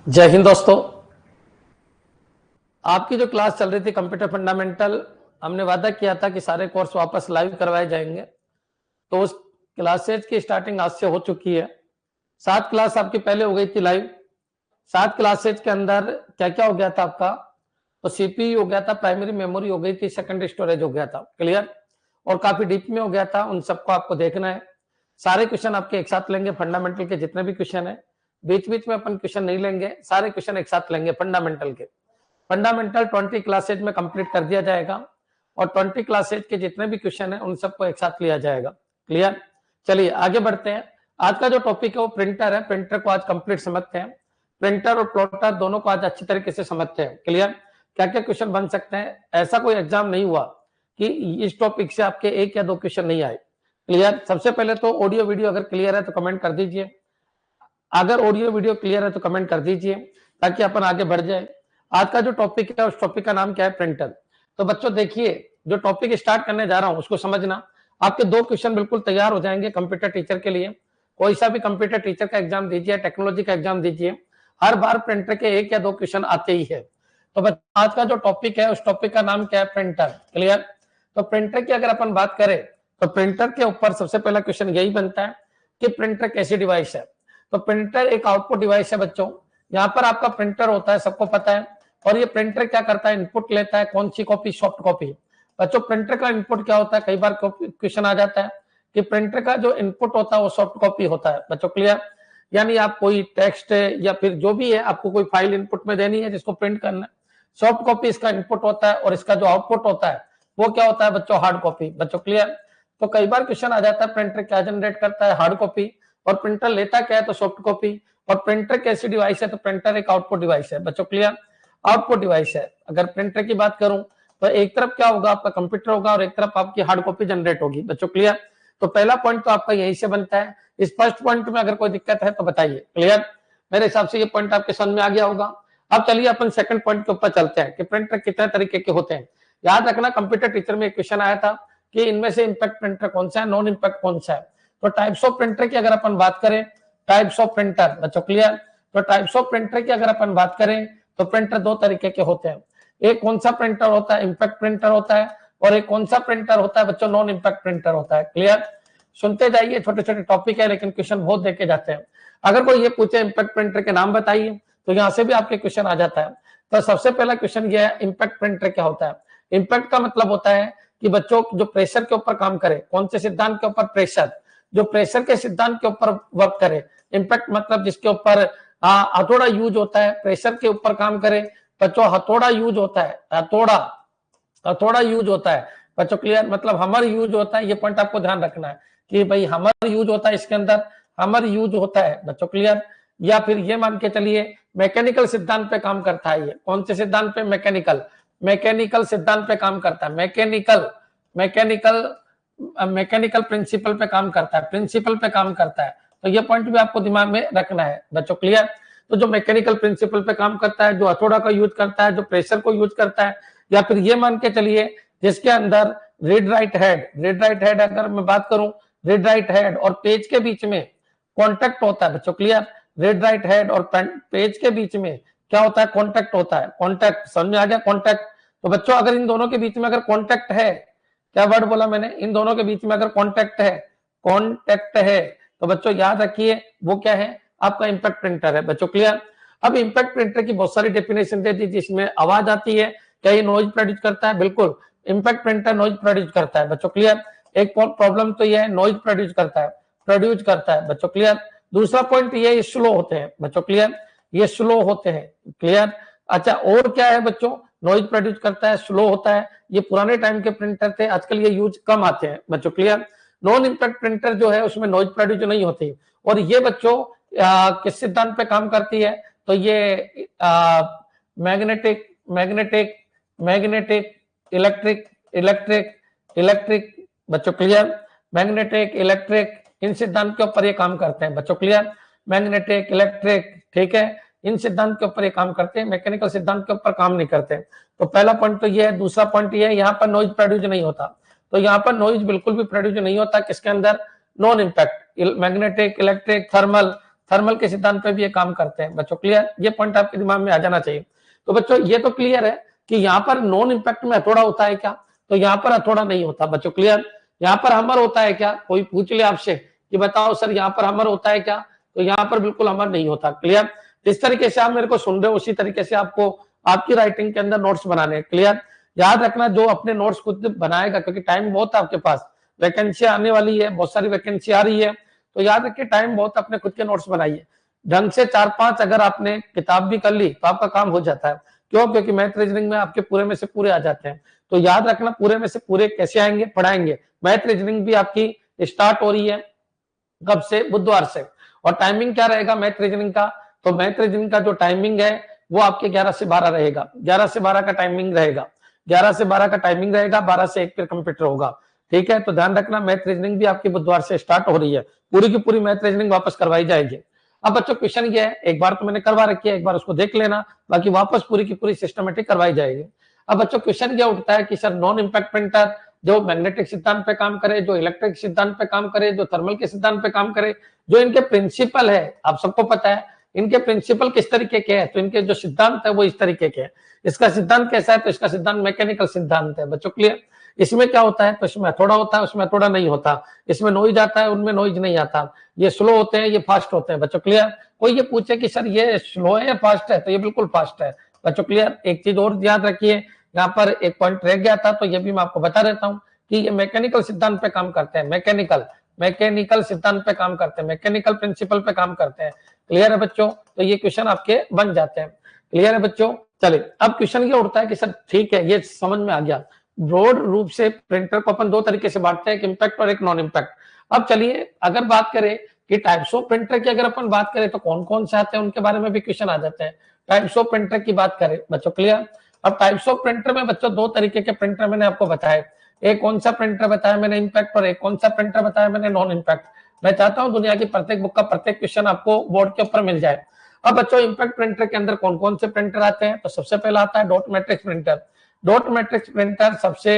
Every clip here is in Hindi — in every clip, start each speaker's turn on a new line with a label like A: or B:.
A: जय हिंद दोस्तों। आपकी जो क्लास चल रही थी कंप्यूटर फंडामेंटल, हमने वादा किया था कि सारे कोर्स वापस लाइव करवाए जाएंगे। तो उस क्लासेज की स्टार्टिंग आज से हो चुकी है। 7 क्लास आपकी पहले हो गई थी लाइव। 7 क्लासेज के अंदर क्या क्या हो गया था आपका? तो सीपीयू हो गया था, प्राइमरी मेमोरी हो गई थी, सेकेंडरी स्टोरेज हो गया था। क्लियर? और काफी डीप में हो गया था। उन सबको आपको देखना है। सारे क्वेश्चन आपके एक साथ लेंगे, फंडामेंटल के जितने भी क्वेश्चन है। बीच बीच में अपन क्वेश्चन नहीं लेंगे, सारे क्वेश्चन एक साथ लेंगे फंडामेंटल के। फंडामेंटल 20 क्लासेज में कंप्लीट कर दिया जाएगा और 20 क्लासेज के जितने भी क्वेश्चन है उन सबको एक साथ लिया जाएगा। क्लियर? चलिए आगे बढ़ते हैं। आज का जो टॉपिक है वो प्रिंटर है। प्रिंटर को आज कंप्लीट समझते हैं। प्रिंटर और प्लॉटर दोनों को आज अच्छी तरीके से समझते हैं। क्लियर? क्या क्या क्वेश्चन बन सकते हैं? ऐसा कोई एग्जाम नहीं हुआ कि इस टॉपिक से आपके 1 या 2 क्वेश्चन नहीं आए। क्लियर? सबसे पहले तो ऑडियो वीडियो अगर क्लियर है तो कमेंट कर दीजिए। अगर ऑडियो वीडियो क्लियर है तो कमेंट कर दीजिए ताकि अपन आगे बढ़ जाए। आज का जो टॉपिक है उस टॉपिक का नाम क्या है? प्रिंटर। तो बच्चों देखिए, जो टॉपिक स्टार्ट करने जा रहा हूं उसको समझना। आपके 2 क्वेश्चन बिल्कुल तैयार हो जाएंगे कंप्यूटर टीचर के लिए। कोई सा भी कंप्यूटर टीचर का एग्जाम दीजिए, टेक्नोलॉजी का एग्जाम दीजिए, हर बार प्रिंटर के 1 या 2 क्वेश्चन आते ही है। तो बच्चों आज का जो टॉपिक है उस टॉपिक का नाम क्या है? प्रिंटर। क्लियर? तो प्रिंटर की अगर अपन बात करें तो प्रिंटर के ऊपर सबसे पहला क्वेश्चन यही बनता है कि प्रिंटर कैसी डिवाइस है। तो प्रिंटर एक आउटपुट डिवाइस है बच्चों। यहाँ पर आपका प्रिंटर होता है, सबको पता है। और ये प्रिंटर क्या करता है? इनपुट लेता है। कौन सी कॉपी? Soft copy. बच्चों प्रिंटर का इनपुट क्या होता है? कई बार क्वेश्चन आ जाता है कि प्रिंटर का जो इनपुट होता है वो सॉफ्ट कॉपी होता है। बच्चों क्लियर? यानी आप कोई टेक्स्ट या फिर जो भी है आपको कोई फाइल इनपुट में देनी है जिसको प्रिंट करना है, सॉफ्ट कॉपी इसका इनपुट होता है। और इसका जो आउटपुट होता है वो क्या होता है बच्चों? Hard copy. बच्चों क्लियर? तो कई बार क्वेश्चन आ जाता है प्रिंटर क्या जनरेट करता है? Hard copy. और प्रिंटर लेता क्या है? तो सॉफ्ट कॉपी। और प्रिंटर कैसी डिवाइस है? तो प्रिंटर एक आउटपुट डिवाइस है। बच्चों क्लियर? आउटपुट डिवाइस है। अगर प्रिंटर की बात करूं तो एक तरफ क्या होगा? आपका कंप्यूटर होगा और एक तरफ आपकी हार्ड कॉपी जनरेट होगी। बच्चों क्लियर? तो पहला पॉइंट तो आपका यहीं से बनता है। इस फर्स्ट पॉइंट में अगर कोई दिक्कत है तो बताइए। क्लियर? मेरे हिसाब से ये पॉइंट आपके समझ में आ गया होगा। अब चलिए अपन सेकंड पॉइंट के ऊपर चलते हैं कि प्रिंटर कितने तरीके के होते हैं। याद रखना, कंप्यूटर टीचर में एक क्वेश्चन आया था कि इनमें से इंपैक्ट प्रिंटर कौन सा है, नॉन इंपैक्ट कौन सा है। तो टाइप्स ऑफ प्रिंटर की अगर अपन बात करें, टाइप्स ऑफ प्रिंटर। बच्चों क्लियर? तो टाइप्स ऑफ प्रिंटर की अगर अपन बात करें तो प्रिंटर 2 तरीके के होते हैं। एक कौन सा प्रिंटर होता है? इंपैक्ट प्रिंटर होता है। और एक कौन सा प्रिंटर होता है बच्चों? नॉन इंपैक्ट प्रिंटर होता है। क्लियर? सुनते जाइए, छोटे छोटे टॉपिक है लेकिन क्वेश्चन बहुत देखे जाते हैं। अगर कोई ये पूछे इंपैक्ट प्रिंटर के नाम बताइए तो यहाँ से भी आपके क्वेश्चन आ जाता है। तो सबसे पहला क्वेश्चन ये है, इंपैक्ट प्रिंटर क्या होता है? इंपैक्ट का मतलब होता है कि बच्चों जो प्रेशर के ऊपर काम करे। कौन से सिद्धांत के ऊपर? प्रेशर। जो प्रेशर के सिद्धांत के ऊपर वर्क करे। इंपैक्ट मतलब जिसके ऊपर हथौड़ा यूज होता है, प्रेशर के ऊपर काम करे। बच्चों हथौड़ा यूज होता है, हथौड़ा हथौड़ा यूज होता है। बच्चों क्लियर? मतलब हमर यूज होता है। ये पॉइंट आपको ध्यान रखना है कि भाई हमर यूज होता है, इसके अंदर हमर यूज होता है। बच्चों क्लियर? या फिर ये मान के चलिए मैकेनिकल सिद्धांत पे काम करता है। ये कौन से सिद्धांत पे? मैकेनिकल। मैकेनिकल सिद्धांत पे काम करता है। मैकेनिकल मैकेनिकल मैकेनिकल प्रिंसिपल पे काम करता है, प्रिंसिपल पे काम करता है। तो ये पॉइंट भी आपको दिमाग में रखना है। बच्चों क्लियर? तो जो मैकेनिकल प्रिंसिपल पे काम करता है, जो हथौड़ा का यूज करता है, जो प्रेशर को यूज करता है, या फिर ये मान के चलिए जिसके अंदर रीड राइट हेड अगर मैं बात करूं, रीड राइट हेड और पेज के बीच में कॉन्टेक्ट होता है। बच्चों क्लियर? रीड राइट हेड और पेज के बीच में क्या होता है? कॉन्टेक्ट होता है। कॉन्टेक्ट समझ में आ गया? कॉन्टेक्ट। तो बच्चों अगर इन दोनों के बीच में अगर कॉन्टेक्ट है, क्या वर्ड बोला मैंने? इन दोनों के बीच में अगर कॉन्टेक्ट है तो बच्चों याद रखिए वो क्या है? आपका इंपैक्ट प्रिंटर है। बच्चों क्लियर? अब इंपैक्ट प्रिंटर की बहुत सारी डेफिनेशन दे दी जिसमें आवाज आती है। क्या ये नॉइज प्रोड्यूस करता है? बिल्कुल, इंपैक्ट प्रिंटर नॉइज प्रोड्यूस करता है। बच्चों क्लियर? एक प्रॉब्लम तो ये है, नॉइज प्रोड्यूस करता है। बच्चों क्लियर? दूसरा पॉइंट ये स्लो होते हैं। बच्चों क्लियर? ये स्लो होते हैं। क्लियर? अच्छा, और क्या है बच्चों? नॉइज प्रोड्यूस करता है, स्लो होता है। ये पुराने टाइम के प्रिंटर थे, आजकल ये यूज कम आते हैं। बच्चों क्लियर? नॉन इंपैक्ट प्रिंटर जो है उसमें नॉइज प्रोड्यूस नहीं होती। और ये बच्चों किस सिद्धांत पे काम करती है? तो ये magnetic magnetic magnetic electric electric electric. बच्चों क्लियर? मैग्नेटिक इलेक्ट्रिक इन सिद्धांत के ऊपर ये काम करते हैं। बच्चों क्लियर? मैग्नेटिक इलेक्ट्रिक, ठीक है, इन सिद्धांत के ऊपर ये काम करते हैं, मैकेनिकल सिद्धांत के ऊपर काम नहीं करते। तो पहला पॉइंट तो ये है। दूसरा पॉइंट ये है, यहाँ पर नॉइज प्रोड्यूस नहीं होता। तो यहाँ पर नॉइज बिल्कुल भी प्रोड्यूस नहीं होता। किसके अंदर? Non impact, magnetic, electric, thermal. Thermal के सिद्धांत पे भी ये काम करते हैं बच्चों। क्लियर, ये पॉइंट आपके दिमाग में आ जाना चाहिए। तो बच्चों ये तो क्लियर है कि यहाँ पर नॉन इंपैक्ट में हथौड़ा होता है क्या, तो यहाँ पर हथौड़ा नहीं होता बच्चों। क्लियर, यहाँ पर हमर होता है क्या, कोई पूछ ले आपसे कि बताओ सर यहाँ पर हमर होता है क्या, तो यहाँ पर बिल्कुल हमर नहीं होता। क्लियर, जिस तरीके से आप मेरे को सुन रहे हो उसी तरीके से आपको आपकी राइटिंग के अंदर नोट्स बनाने हैं। क्लियर, याद रखना जो अपने नोट्स खुद बनाएगा, क्योंकि टाइम बहुत है आपके पास, वैकेंसी आने वाली है, बहुत सारी वैकेंसी आ रही है, तो याद रखिए टाइम बहुत, अपने खुद के नोट्स बनाइए ढंग से। 4-5 अगर आपने किताब भी कर ली तो आपका काम हो जाता है। क्यों, क्योंकि मैथ रीजनिंग में आपके पूरे में से पूरे आ जाते हैं। तो याद रखना पूरे में से पूरे कैसे आएंगे, पढ़ाएंगे। मैथ रीजनिंग भी आपकी स्टार्ट हो रही है कब से, बुधवार से। और टाइमिंग क्या रहेगा मैथ रीजनिंग का, तो मैथ रीजनिंग का जो टाइमिंग है वो आपके 11 से 12 रहेगा। 11 से 12 का टाइमिंग रहेगा, 11 से 12 का टाइमिंग रहेगा, 12 से 1 फिर कंप्यूटर होगा। ठीक है, तो ध्यान रखना मैथ रीजनिंग भी आपकी बुधवार से स्टार्ट हो रही है, पूरी की पूरी मैथ रीजनिंग वापस करवाई जाएगी। अब बच्चों क्वेश्चन ये है, एक बार तो मैंने करवा रखी है, एक बार उसको देख लेना, बाकी वापस पूरी की पूरी सिस्टमेटिक करवाई जाएगी। अब बच्चों क्वेश्चन क्या उठता है कि सर नॉन इंपैक्ट प्रिंटर जो मैग्नेटिक सिद्धांत पे काम करे, जो इलेक्ट्रिक सिद्धांत पे काम करे, जो थर्मल के सिद्धांत पे काम करे, जो इनके प्रिंसिपल है आप सबको पता है, इनके प्रिंसिपल किस तरीके के हैं, तो इनके जो सिद्धांत है वो इस तरीके के हैं। इसका सिद्धांत कैसा है, तो इसका सिद्धांत मैकेनिकल सिद्धांत है बच्चों। क्लियर, इसमें क्या होता है, तो इसमें हथौड़ा होता है, उसमें हथौड़ा नहीं होता, इसमें नॉइज आता है, उनमें नॉइज नहीं आता, ये स्लो होते हैं, ये फास्ट होते हैं बच्चों। क्लियर, कोई ये पूछे कि सर ये स्लो है या फास्ट है, तो ये बिल्कुल फास्ट है बच्चों। क्लियर, एक चीज और याद रखिए, यहाँ पर एक पॉइंट रह गया था, तो ये भी मैं आपको बता देता हूँ कि ये मैकेनिकल सिद्धांत पे काम करते हैं, मैकेनिकल सिद्धांत पे काम करते हैं, मैकेनिकल प्रिंसिपल पे काम करते हैं। क्लियर है बच्चों, तो ये क्वेश्चन आपके बन जाते हैं। क्लियर है बच्चों, चलिए अब क्वेश्चन ये उठता है कि सर ठीक है ये समझ में आ गया, ब्रॉड रूप से प्रिंटर को अपन 2 तरीके से बांटते हैं, एक इम्पैक्ट और एक नॉन इम्पैक्ट। अब चलिए अगर बात करें कि टाइप्स ऑफ प्रिंटर की अगर अपन बात करें तो कौन कौन से आते हैं, उनके बारे में भी क्वेश्चन आ जाते हैं। टाइप्स ऑफ प्रिंटर की बात करें बच्चों। क्लियर, अब टाइप्स ऑफ प्रिंटर में बच्चों 2 तरीके के प्रिंटर मैंने आपको बताए, एक कौन सा प्रिंटर बताया मैंने इम्पैक्ट, और एक कौन सा प्रिंटर बताया मैंने नॉन इम्पैक्ट। मैं चाहता हूं दुनिया की प्रत्येक बुक का प्रत्येक क्वेश्चन आपको बोर्ड के ऊपर मिल जाए। अब बच्चों इम्पैक्ट प्रिंटर के अंदर कौन कौन से प्रिंटर आते हैं, तो सबसे पहला आता है dot matrix printer. Dot matrix printer सबसे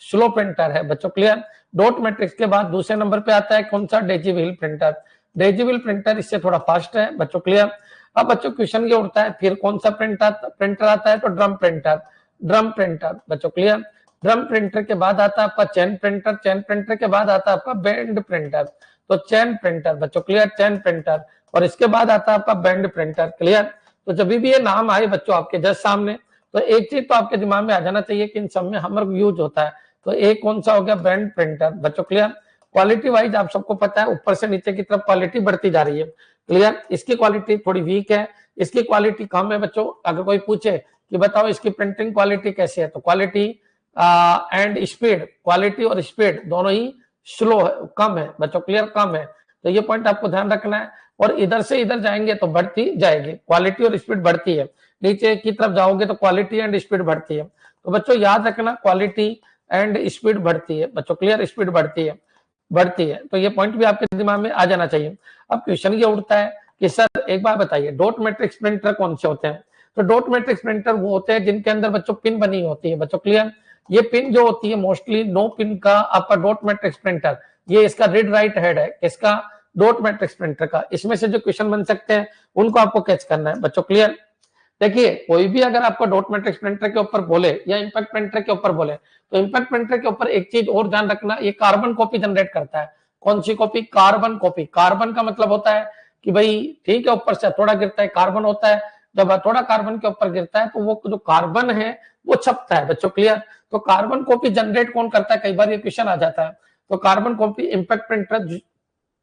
A: स्लो प्रिंटर है बच्चों। क्लियर, डॉट मैट्रिक्स के बाद दूसरे नंबर पे आता है कौन सा, Daisy wheel printer. Daisy wheel printer इससे थोड़ा फास्ट है बच्चों। क्लियर, अब बच्चों क्वेश्चन ये उठता है फिर कौन सा प्रिंटर आता है, तो ड्रम प्रिंटर बच्चों। क्लियर, ड्रम प्रिंटर के बाद आता है आपका चैन प्रिंटर, चैन प्रिंटर के बाद आता है आपका बैंड प्रिंटर, तो चैन प्रिंटर बच्चों। क्लियर, चैन प्रिंटर, और इसके बाद आता है आपका बैंड प्रिंटर। क्लियर, तो जब भी ये नाम आए बच्चों आपके जस्ट सामने, तो एक चीज तो आपके दिमाग में आ जाना चाहिए कि इन सब में हमर यूज होता है, तो एक कौन सा हो गया, बैंड प्रिंटर बच्चों। क्लियर, क्वालिटी वाइज आप सबको पता है ऊपर से नीचे की तरफ क्वालिटी बढ़ती जा रही है। क्लियर, इसकी क्वालिटी थोड़ी वीक है, इसकी क्वालिटी कम है बच्चों। अगर कोई पूछे कि बताओ इसकी प्रिंटिंग क्वालिटी कैसी है, तो क्वालिटी एंड स्पीड, क्वालिटी और स्पीड दोनों ही स्लो है, कम है बच्चों। क्लियर, कम है, तो ये पॉइंट आपको ध्यान रखना है। और इधर से इधर जाएंगे तो बढ़ती जाएगी, क्वालिटी और स्पीड बढ़ती है, नीचे की तरफ जाओगे तो क्वालिटी एंड स्पीड बढ़ती है। तो बच्चों याद रखना क्वालिटी एंड स्पीड बढ़ती है बच्चों। क्लियर, स्पीड बढ़ती है, तो ये पॉइंट भी आपके दिमाग में आ जाना चाहिए। अब क्वेश्चन ये उठता है कि सर एक बार बताइए डॉट मैट्रिक्स प्रिंटर कौन से होते हैं, तो डॉट मैट्रिक्स प्रिंटर वो होते हैं जिनके अंदर बच्चों पिन बनी होती है बच्चों। क्लियर, ये पिन जो होती है मोस्टली नो पिन का आपका डॉट मैट्रिक्स प्रिंटर, ये इसका रीड राइट हेड है, इसका डॉट मैट्रिक्स प्रिंटर का। इसमें से जो क्वेश्चन बन सकते हैं उनको आपको कैच करना है बच्चों। क्लियर, देखिए कोई भी अगर आपको डॉट मैट्रिक्स प्रिंटर के ऊपर बोले या इम्पैक्ट प्रिंटर के ऊपर बोले, तो इम्पैक्ट प्रिंटर के ऊपर एक चीज और ध्यान रखना, ये कार्बन कॉपी जनरेट करता है। कौन सी कॉपी, कार्बन कॉपी। कार्बन का मतलब होता है कि भाई ठीक है ऊपर से हथौड़ा गिरता है, कार्बन होता है, जब हथौड़ा कार्बन के ऊपर गिरता है तो वो जो कार्बन है वो छपता है बच्चों। क्लियर, तो कार्बन कॉपी जनरेट कौन करता है, कई बार ये क्वेश्चन आ जाता है, तो carbon copy impact printer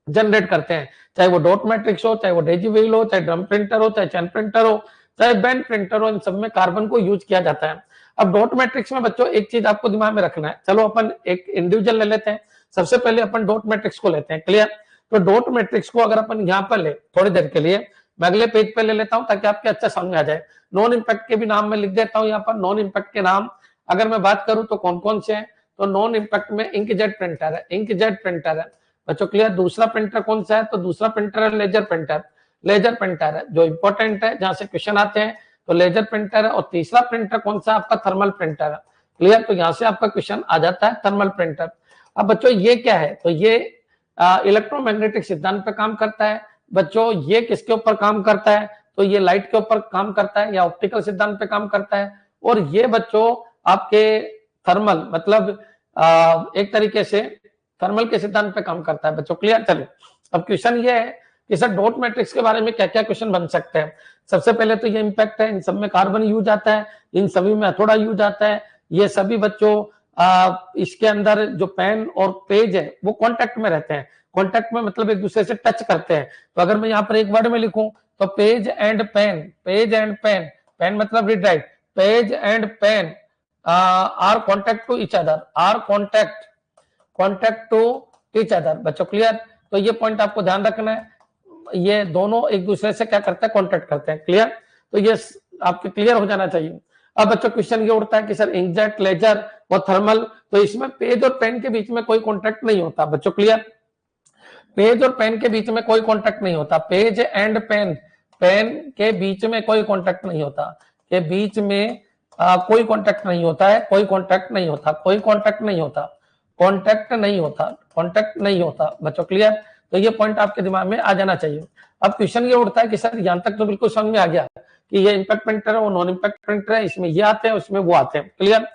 A: generate करते हैं, चाहे वो डॉट मैट्रिक्स हो, चाहे वो डेजी व्हील हो, चाहे ड्रम प्रिंटर हो, चाहे चैन प्रिंटर हो, चाहे बैंड प्रिंटर हो, इन सब में कार्बन को यूज किया जाता है। अब डॉट मैट्रिक्स में बच्चों एक चीज आपको दिमाग में रखना है, चलो अपन एक इंडिविजुअल ले लेते हैं। सबसे पहले अपन डॉट मैट्रिक्स को लेते हैं। क्लियर, तो डॉट मैट्रिक्स को अगर अपन यहाँ पर ले थोड़ी देर के लिए, मैं अगले पेज पे ले लेता हूँ ताकि आपके अच्छा समझ में आ जाए। नॉन इम्पैक्ट के भी नाम मैं लिख देता हूँ यहाँ पर। नॉन इम्पैक्ट के नाम अगर मैं बात करूँ तो कौन कौन से हैं, तो नॉन इम्पैक्ट में इंकजेट प्रिंटर है, इंकजेट प्रिंटर है बच्चों। क्लियर, दूसरा प्रिंटर कौन सा है, तो दूसरा प्रिंटर है लेजर प्रिंटर। लेजर प्रिंटर है जो इंपॉर्टेंट है, जहां से क्वेश्चन आते हैं, तो लेजर प्रिंटर है। और तीसरा प्रिंटर कौन सा, आपका थर्मल प्रिंटर है। क्लियर, तो यहाँ से आपका क्वेश्चन आ जाता है थर्मल प्रिंटर। अब बच्चों ये क्या है, तो ये इलेक्ट्रोमैग्नेटिक सिद्धांत पे काम करता है, बच्चों ये किसके ऊपर काम करता है, तो ये लाइट के ऊपर काम करता है या ऑप्टिकल सिद्धांत पे काम करता है। और ये बच्चों आपके थर्मल मतलब एक तरीके से थर्मल के सिद्धांत पे काम करता है बच्चों। क्लियर? चलिए अब क्वेश्चन ये है कि सर डॉट मैट्रिक्स के बारे में क्या क्या क्वेश्चन बन सकते हैं। सबसे पहले तो ये इंपैक्ट है, इन सब में कार्बन यूज आता है, इन सभी में हथौड़ा यूज आता है। ये सभी बच्चों इसके अंदर जो पेन और पेज है वो कॉन्टेक्ट में रहते हैं। कॉन्टेक्ट में मतलब एक दूसरे से टच करते हैं। तो अगर मैं यहाँ पर एक वर्ड में लिखूं तो page and pen, page and pen, pen मतलब read write, page and pen are contact to each other, are contact to each other बच्चों। क्लियर? तो ये पॉइंट आपको ध्यान रखना है, ये दोनों एक दूसरे से क्या करते हैं, कॉन्टेक्ट करते हैं। क्लियर? तो ये आपके क्लियर हो जाना चाहिए। अब बच्चों क्वेश्चन ये उठता है कि सर इंकजेट, लेजर और थर्मल, तो इसमें पेज और पेन के बीच में कोई कॉन्टेक्ट नहीं होता बच्चों। क्लियर? पेज और पेन के बीच में कोई कॉन्टेक्ट नहीं होता। पेज एंड पेन, पेन के बीच में कोई कॉन्टेक्ट नहीं होता, के बीच में कोई कॉन्टेक्ट नहीं होता है, कोई कॉन्टेक्ट नहीं होता, कोई कॉन्टेक्ट नहीं होता, कॉन्टेक्ट नहीं होता, कॉन्टेक्ट नहीं होता बच्चों। क्लियर? तो ये पॉइंट आपके दिमाग में आ जाना चाहिए। अब क्वेश्चन ये उठता है कि सर यहां तक तो बिल्कुल समझ में आ गया कि ये इंपैक्ट प्रिंटर है, वो नॉन इंपैक्ट प्रिंटर है, इसमें ये आते हैं, उसमें वो आते हैं। क्लियर?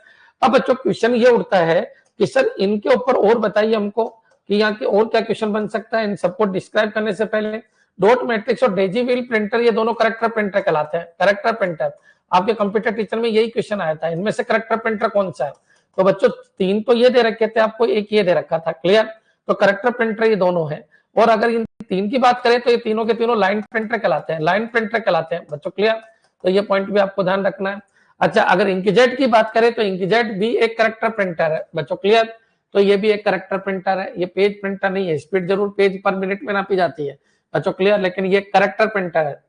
A: अब बच्चों क्वेश्चन ये उठता है कि सर इनके ऊपर और बताइए हमको कि यहाँ के और क्या क्वेश्चन बन सकता है। इन सबको डिस्क्राइब करने से पहले डॉट मैट्रिक्स और डेजी व्हील प्रिंटर ये दोनों करेक्टर प्रिंटर कहलाते हैं। करेक्टर प्रिंटर आपके कंप्यूटर टीचर में यही क्वेश्चन आया था, इनमें से करेक्टर प्रिंटर कौन सा है। तो बच्चों तीन तो ये दे रखे थे आपको, एक ये दे रखा था। क्लियर? तो करेक्टर प्रिंटर ये दोनों है। और अगर इन तीन की बात करें तो ये तीनों के तीनों लाइन प्रिंटर कहलाते हैं, लाइन प्रिंटर कहलाते हैं बच्चों। क्लियर? तो ये पॉइंट भी आपको ध्यान रखना है। अच्छा, अगर इंकजेट की बात करें तो इंकजेट भी एक करेक्टर प्रिंटर है बच्चों। क्लियर? तो ये भी एक करेक्टर प्रिंटर है, ये पेज प्रिंटर नहीं है। स्पीड जरूर पेज पर मिनट में नापी जाती है बच्चों। क्लियर? लेकिन ये करेक्टर प्रिंटर है,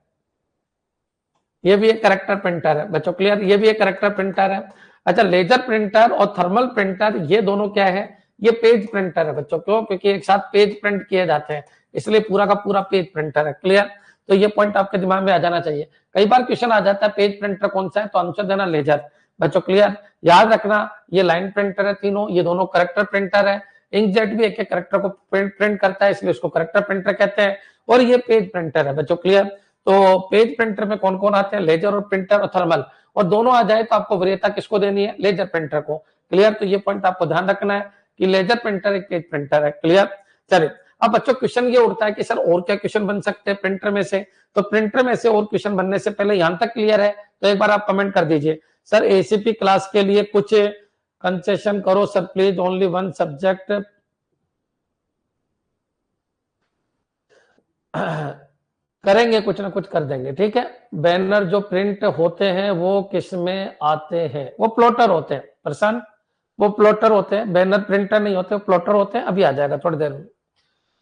A: ये भी एक करेक्टर प्रिंटर है बच्चों। क्लियर? ये भी एक करेक्टर प्रिंटर है। अच्छा, लेजर प्रिंटर और थर्मल प्रिंटर ये दोनों क्या है, ये पेज प्रिंटर है बच्चों। क्यों? क्योंकि एक साथ पेज प्रिंट किए जाते हैं, इसलिए पूरा का पूरा पेज प्रिंटर है। क्लियर? तो ये पॉइंट आपके दिमाग में आ जाना चाहिए। कई बार क्वेश्चन आ जाता है पेज प्रिंटर कौन सा है, तो आंसर देना लेजर बच्चों। क्लियर? याद रखना ये लाइन प्रिंटर है तीनों, ये दोनों करेक्टर प्रिंटर है। इंकजेट भी एक एक करेक्टर को प्रिंट करता है, इसलिए उसको करेक्टर प्रिंटर कहते हैं। और ये पेज प्रिंटर है बच्चों। क्लियर? तो पेज प्रिंटर में कौन कौन आते हैं, लेजर और प्रिंटर और थर्मल, और दोनों आ जाए तो आपको वरीयता किसको देनी है, लेजर प्रिंटर को। क्लियर? तो ये पॉइंट आपको ध्यान रखना है कि लेजर प्रिंटर एक पेज प्रिंटर है। क्लियर? चलिए अब बच्चों क्वेश्चन ये उठता है कि सर और क्या क्वेश्चन बन सकते हैं प्रिंटर में से। तो प्रिंटर में से और क्वेश्चन बनने से पहले यहां तक क्लियर है तो एक बार आप कमेंट कर दीजिए, सर एसीपी क्लास के लिए कुछ कंसेशन करो sir please, only one subject. करेंगे, कुछ ना कुछ कर देंगे, ठीक है। बैनर जो प्रिंट होते हैं वो किस में आते हैं, वो प्लॉटर होते हैं प्रशांत, वो प्लॉटर होते हैं, बैनर प्रिंटर नहीं होते, प्लॉटर होते हैं। अभी आ जाएगा थोड़ी देर में।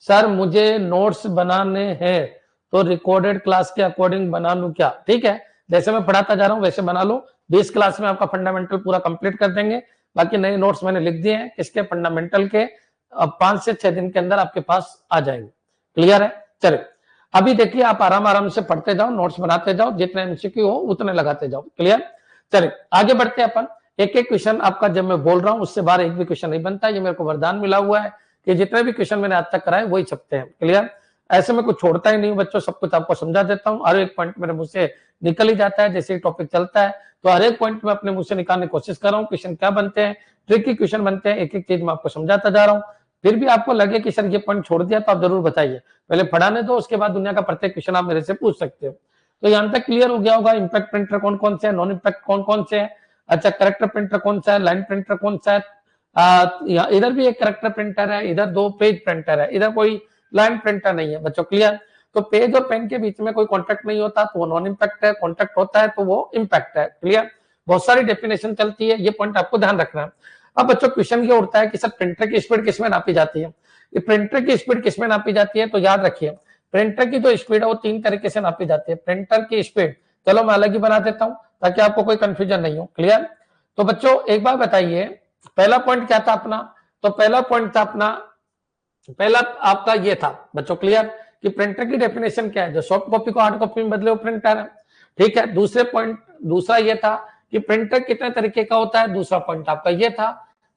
A: सर मुझे नोट्स बनाने हैं तो रिकॉर्डेड क्लास के अकॉर्डिंग बना लूं क्या? ठीक है, जैसे मैं पढ़ाता जा रहा हूं वैसे बना लो। 20 क्लास में आपका फंडामेंटल पूरा कंप्लीट कर देंगे। बाकी नए नोट्स मैंने लिख दिए हैं किसके, फंडामेंटल के। अब 5 से 6 दिन के अंदर आपके पास आ जाएंगे। क्लियर है? चलिए अभी देखिए आप आराम आराम से पढ़ते जाओ, नोट्स बनाते जाओ, जितने एमसीक्यू हो उतने लगाते जाओ। क्लियर? चलिए आगे बढ़ते हैं अपन। एक एक क्वेश्चन आपका जब मैं बोल रहा हूं उससे बाहर एक भी क्वेश्चन नहीं बनता। ये मेरे को वरदान मिला हुआ है कि जितने भी क्वेश्चन मैंने आज तक कराए वही छपते हैं। क्लियर? ऐसे में कुछ छोड़ता ही नहीं हूं बच्चों, सब कुछ आपको समझा देता हूं। हर एक पॉइंट मेरे मुंह से निकल ही जाता है जैसे टॉपिक चलता है, तो हर एक पॉइंट में अपने मुंह से निकालने की कोशिश कर रहा हूँ। क्वेश्चन क्या बनते हैं, ट्रिकी क्वेश्चन बनते हैं, एक एक चीज मैं आपको समझाता जा रहा हूँ। फिर भी आपको लगे कि सर ये पॉइंट छोड़ दिया तो आप जरूर बताइए, पहले पढ़ाने दो, उसके बाद दुनिया का प्रत्येक क्वेश्चन आप मेरे से पूछ सकते हो। तो यहां तक क्लियर हो गया होगा, इंपैक्ट प्रिंटर कौन कौन से है, नॉन इंपैक्ट कौन कौन से है। अच्छा, करेक्टर प्रिंटर कौन सा है, लाइन प्रिंटर कौन सा है। इधर भी एक करेक्टर प्रिंटर है, इधर 2 पेज प्रिंटर है, इधर कोई लाइन प्रिंटर नहीं है बच्चों। क्लियर? तो पेज और पेन के बीच में कोई कॉन्टैक्ट नहीं होता तो वो नॉन इंपैक्ट है, कॉन्टैक्ट होता है तो वो इंपैक्ट है। क्लियर? बहुत सारी डेफिनेशन चलती है, ये पॉइंट आपको ध्यान रखना है। अब बच्चों क्वेश्चन ये उठता है कि सर प्रिंटर की स्पीड किसमें नापी जाती है, ये प्रिंटर की स्पीड किसमें नापी जाती है। तो याद रखिए प्रिंटर की जो स्पीड है वो 3 तरीके से नापी जाती है। प्रिंटर की स्पीड चलो मैं अलग ही बना देता हूं ताकि आपको कोई कंफ्यूजन नहीं हो। क्लियर? तो बच्चों एक बार बताइए पहला पॉइंट क्या था अपना, तो पहला पॉइंट था अपना, पहला आपका ये था बच्चों। क्लियर? कि प्रिंटर की डेफिनेशन क्या है, जो सॉफ्ट कॉपी को हार्ड कॉपी में बदले वो प्रिंटर है। ठीक है, दूसरे पॉइंट, दूसरा ये था कि प्रिंटर कितने तरीके का होता है, दूसरा पॉइंट आपका ये था।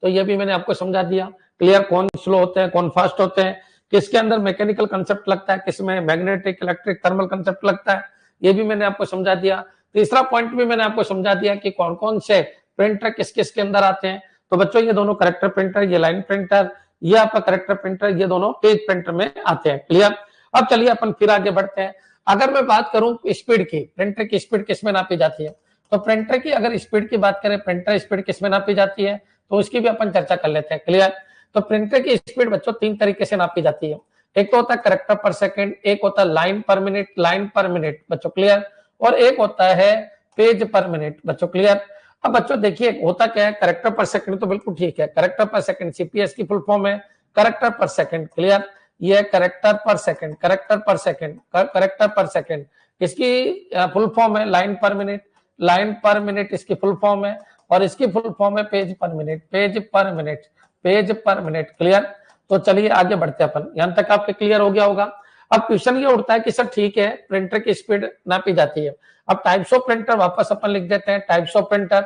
A: तो ये भी मैंने आपको समझा दिया। क्लियर? कौन स्लो होते हैं, कौन फास्ट होते हैं, किसके अंदर मैकेनिकल कंसेप्ट लगता है, किसमें मैग्नेटिक, इलेक्ट्रिक, थर्मल कंसेप्ट लगता है, ये भी मैंने आपको समझा दिया। तीसरा पॉइंट भी मैंने आपको समझा दिया कि कौन कौन से प्रिंटर किस किस के अंदर आते हैं। तो बच्चों ये दोनों करेक्टर प्रिंटर, ये लाइन प्रिंटर, ये आपका करेक्टर प्रिंटर, ये दोनों पेज प्रिंटर में आते हैं। क्लियर। अब चलिए अपन फिर आगे बढ़ते हैं। अगर मैं बात करूं स्पीड की, प्रिंटर की स्पीड किसमें नापी जाती है, तो प्रिंटर की अगर स्पीड की बात करें, प्रिंटर स्पीड किसमें नापी जाती है, तो उसकी भी अपन चर्चा कर लेते हैं। क्लियर। तो प्रिंटर की स्पीड बच्चों 3 तरीके से नापी जाती है। एक तो होता है करेक्टर पर सेकंड, एक होता है लाइन पर मिनट, लाइन पर मिनट बच्चों। क्लियर। और एक होता है पेज पर मिनट बच्चों। क्लियर। अब बच्चों देखिए होता क्या है, करेक्टर पर सेकंड तो बिल्कुल ठीक है, करेक्टर पर सेकंड सीपीएस की फुल फॉर्म है करेक्टर पर सेकंड। क्लियर। ये करेक्टर पर सेकंड, करेक्टर पर सेकंड, करेक्टर पर सेकंड, इसकी फुल फॉर्म है लाइन पर मिनट, लाइन पर मिनट इसकी फुल फॉर्म है, और इसकी फुल फॉर्म है पेज पर मिनट, पेज पर मिनट, पेज पर मिनट। क्लियर। तो चलिए आगे बढ़ते हैं अपन, यहां तक आपके क्लियर हो गया होगा। अब क्वेश्चन ये उठता है कि सर ठीक है प्रिंटर की स्पीड नापी जाती है, अब टाइप्स ऑफ प्रिंटर वापस अपन लिख देते हैं। Types of printer,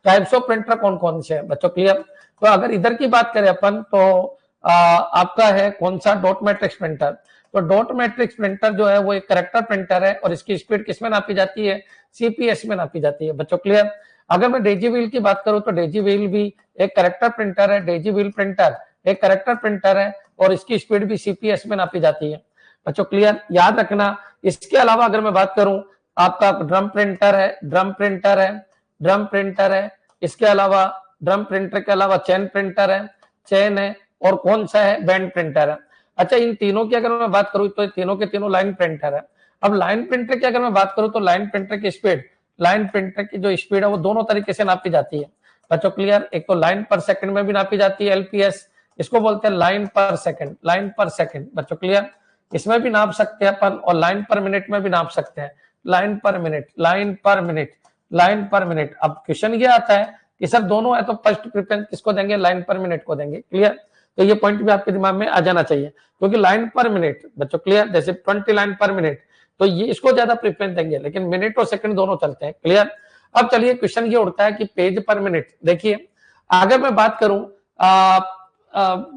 A: types of printer कौन कौन से हैं बच्चों। क्लियर। तो अगर इधर की बात करें अपन तो आपका है कौन सा, डॉट मैट्रिक्स प्रिंटर। तो डॉट मैट्रिक्स प्रिंटर जो है वो एक करेक्टर प्रिंटर है, और इसकी स्पीड किसमें नापी जाती है, सीपीएस में नापी जाती है बच्चों। क्लियर। अगर मैं डेजी व्हील की बात करूं तो डेजी व्हील भी एक करेक्टर प्रिंटर है, डेजी व्हील प्रिंटर एक करेक्टर प्रिंटर है, और इसकी स्पीड भी सीपीएस में नापी जाती है बच्चों। क्लियर। याद रखना। इसके अलावा अगर मैं बात करूं, आपका ड्रम प्रिंटर है, ड्रम प्रिंटर है, ड्रम प्रिंटर है, इसके अलावा ड्रम प्रिंटर के अलावा चेन प्रिंटर है, चेन है, और कौन सा है, बैंड प्रिंटर है। अच्छा, इन तीनों की अगर मैं बात करूं तो तीनों के तीनों लाइन प्रिंटर है। अब लाइन प्रिंटर की अगर मैं बात करूं तो लाइन प्रिंटर की स्पीड, लाइन प्रिंटर की जो स्पीड है वो दोनों तरीके से नापी जाती है बच्चों। क्लियर। एक तो लाइन पर सेकंड में भी नापी जाती है, एलपीएस, इसको बोलते हैं लाइन पर सेकंड, लाइन पर सेकंड बच्चों। क्लियर। इसमें भी नाप सकते हैं अपन, और लाइन पर मिनट में भी नाप सकते हैं, लाइन पर मिनट, लाइन पर मिनट, लाइन पर मिनट। अब क्वेश्चन ये आता है कि सर दोनों है तो फर्स्ट प्रेफरेंस किसको देंगे, लाइन पर मिनट को देंगे। क्लियर। तो ये पॉइंट भी आपके दिमाग में आ जाना चाहिए, क्योंकि लाइन पर मिनट बच्चों, क्लियर, जैसे 20 लाइन पर मिनट, तो ये इसको ज्यादा प्रेफरेंस देंगे, लेकिन मिनट और सेकंड दोनों चलते हैं। क्लियर। अब चलिए क्वेश्चन ये उठता है कि पेज पर मिनट। देखिए अगर मैं बात करूं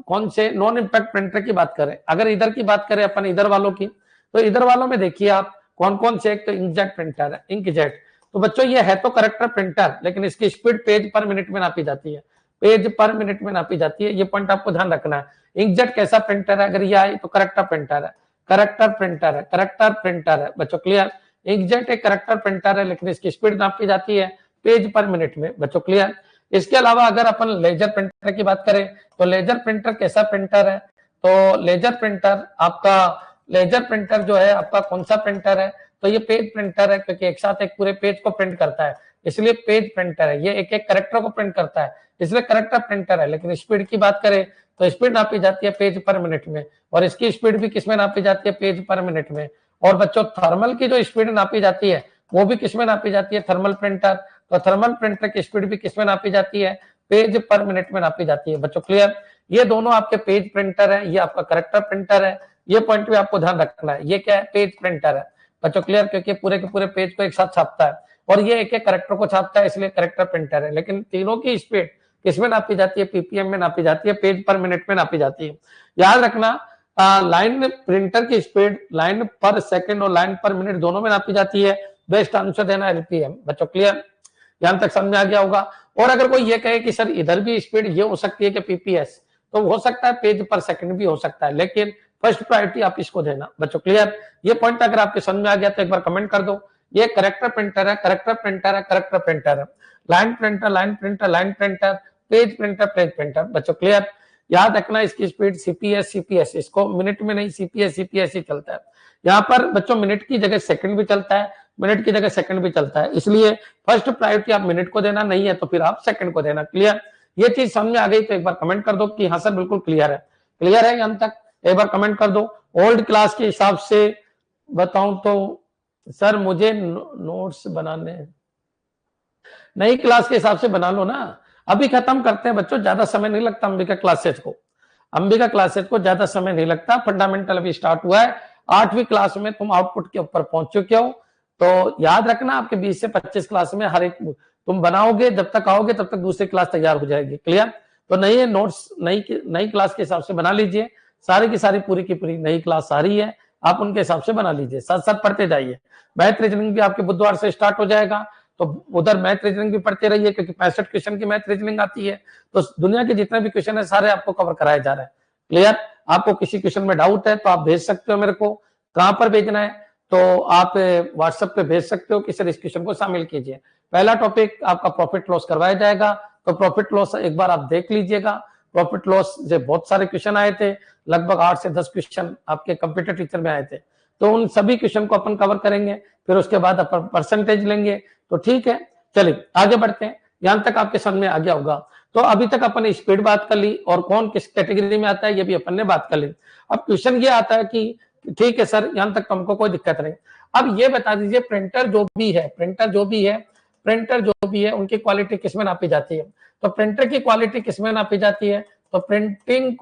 A: कौन से नॉन इम्पैक्ट प्रिंटर की बात करें, अगर इधर की बात करें अपन, इधर वालों की, तो इधर वालों में देखिए आप कौन कौन से, एक तो इंकजेट प्रिंटर है, इंकजेट। तो बच्चों ये है तो करेक्टर प्रिंटर, लेकिन इसकी स्पीड पेज पर मिनट में नापी जाती है, पेज पर मिनट में नापी जाती है। ये पॉइंट आपको ध्यान रखना है। इंकजेट कैसा प्रिंटर है, अगर ये आए तो करेक्टर प्रिंटर है, करेक्टर प्रिंटर है, करेक्टर प्रिंटर है बच्चों। क्लियर। इंकजेट एक करेक्टर प्रिंटर है, लेकिन इसकी स्पीड नापी जाती है पेज पर मिनट में बच्चों। क्लियर। इसके अलावा अगर अपन लेजर प्रिंटर की बात करें तो लेजर प्रिंटर कैसा प्रिंटर है, तो लेजर प्रिंटर आपका, लेजर प्रिंटर जो है आपका कौन सा प्रिंटर है, तो ये पेज प्रिंटर है, क्योंकि एक साथ एक पूरे पेज को प्रिंट करता है, इसलिए पेज प्रिंटर है। ये एक एक करेक्टर को प्रिंट करता है, इसलिए करेक्टर प्रिंटर है। लेकिन स्पीड की बात करें तो स्पीड नापी जाती है पेज पर मिनट में, और इसकी स्पीड भी किसमें नापी जाती है, पेज पर मिनट में। और बच्चों थर्मल की जो स्पीड नापी जाती है वो भी किसमें नापी जाती है, थर्मल प्रिंटर। तो थर्मल प्रिंटर की स्पीड भी किसमें नापी जाती है, पेज पर मिनट में नापी जाती है बच्चों। क्लियर। ये दोनों आपके पेज प्रिंटर है, ये आपका करेक्टर प्रिंटर है। ये पॉइंट भी आपको ध्यान रखना है। ये क्या है, पेज प्रिंटर है बच्चों। क्लियर। क्योंकि पूरे के पूरे पेज को एक साथ छापता है, और ये एक एक करेक्टर को छापता है, इसलिए करेक्टर प्रिंटर है। लेकिन तीनों की स्पीड किसमें नापी जाती है, पीपीएम में नापी जाती है, पेज पर मिनट में नापी जाती है। याद रखना, लाइन प्रिंटर की स्पीड लाइन पर सेकंड और लाइन पर मिनट दोनों में नापी जाती है। बेस्ट आंसर देना एलपीएम बच्चों। क्लियर। यहां तक समझ में आ गया होगा। और अगर कोई ये कहे कि सर इधर भी स्पीड ये हो सकती है कि पीपीएस, तो हो सकता है पेज पर सेकंड भी हो सकता है, लेकिन फर्स्ट प्रायोरिटी आप इसको देना बच्चों। क्लियर। ये पॉइंट अगर आपके समझ में आ गया तो एक बार कमेंट कर दो। ये करेक्टर प्रिंटर है, करेक्टर प्रिंटर है, करेक्टर प्रिंटर है, line printer, line printer, line printer, page printer, page printer बच्चों। क्लियर। याद रखना इसकी स्पीड सीपीएस, सीपीएस, इसको मिनट में नहीं, सीपीएस, सीपीएस ही चलता है। यहाँ पर बच्चों मिनट की जगह सेकंड भी चलता है, मिनट की जगह सेकंड भी चलता है, इसलिए फर्स्ट प्रायोरिटी आप मिनट को देना, नहीं है तो फिर आप सेकंड को देना। क्लियर। ये चीज समझ में आ गई तो एक बार कमेंट कर दो कि हाँ सर बिल्कुल क्लियर है। क्लियर है यहाँ तक, एक बार कमेंट कर दो। ओल्ड क्लास के हिसाब से बताऊं तो सर मुझे नोट्स बनाने, नई क्लास के हिसाब से बना लो ना, अभी खत्म करते हैं बच्चों, ज्यादा समय नहीं लगता अंबिका क्लासेज को, अंबिका क्लासेज को ज्यादा समय नहीं लगता। फंडामेंटल अभी स्टार्ट हुआ है, 8वीं क्लास में तुम आउटपुट के ऊपर पहुंच चुके हो। तो याद रखना आपके 20 से 25 क्लास में हर एक तुम बनाओगे, जब तक आओगे तब तक दूसरी क्लास तैयार हो जाएगी। क्लियर। तो नई नोट्स नई क्लास के हिसाब से बना लीजिए, सारी की सारी पूरी की पूरी नई क्लास आ रही है, आप उनके हिसाब से बना लीजिए, साथ साथ पढ़ते जाइए। मैथ रीजनिंग भी आपके बुधवार से स्टार्ट हो जाएगा, तो उधर मैथ रीजनिंग भी पढ़ते रहिए, क्योंकि 65 क्वेश्चन की मैथ रीजनिंग आती है, तो दुनिया के जितने भी क्वेश्चन है सारे आपको कवर कराए जा रहे हैं। क्लियर? आपको किसी क्वेश्चन में डाउट है तो आप भेज सकते हो मेरे को। कहां पर भेजना है? तो आप व्हाट्सएप पे भेज सकते हो कि सर इस क्वेश्चन को शामिल कीजिए। पहला टॉपिक आपका प्रॉफिट लॉस करवाया जाएगा, तो प्रॉफिट लॉस एक बार आप देख लीजिएगा। प्रॉफिट लॉस से बहुत सारे क्वेश्चन आए थे, लगभग 8 से 10 क्वेश्चन आपके कंप्यूटर टीचर में आए थे, तो उन सभी क्वेश्चन को अपन कवर करेंगे, फिर उसके बाद अपन परसेंटेज लेंगे। तो ठीक है, चलिए आगे बढ़ते हैं। यहां तक आपके समझ में आ गया होगा। तो अभी तक अपन ने स्पीड बात कर ली और कौन किस कैटेगरी में आता है ये भी अपन ने बात कर ली। अब क्वेश्चन ये आता है कि ठीक है सर, यहां तक हमको कोई दिक्कत नहीं। अब ये बता दीजिए, प्रिंटर जो भी है उनकी क्वालिटी किसमें नापी जाती है? तो प्रिंटर की क्वालिटी किसमें नापी जाती है? तो प्रिंटिंग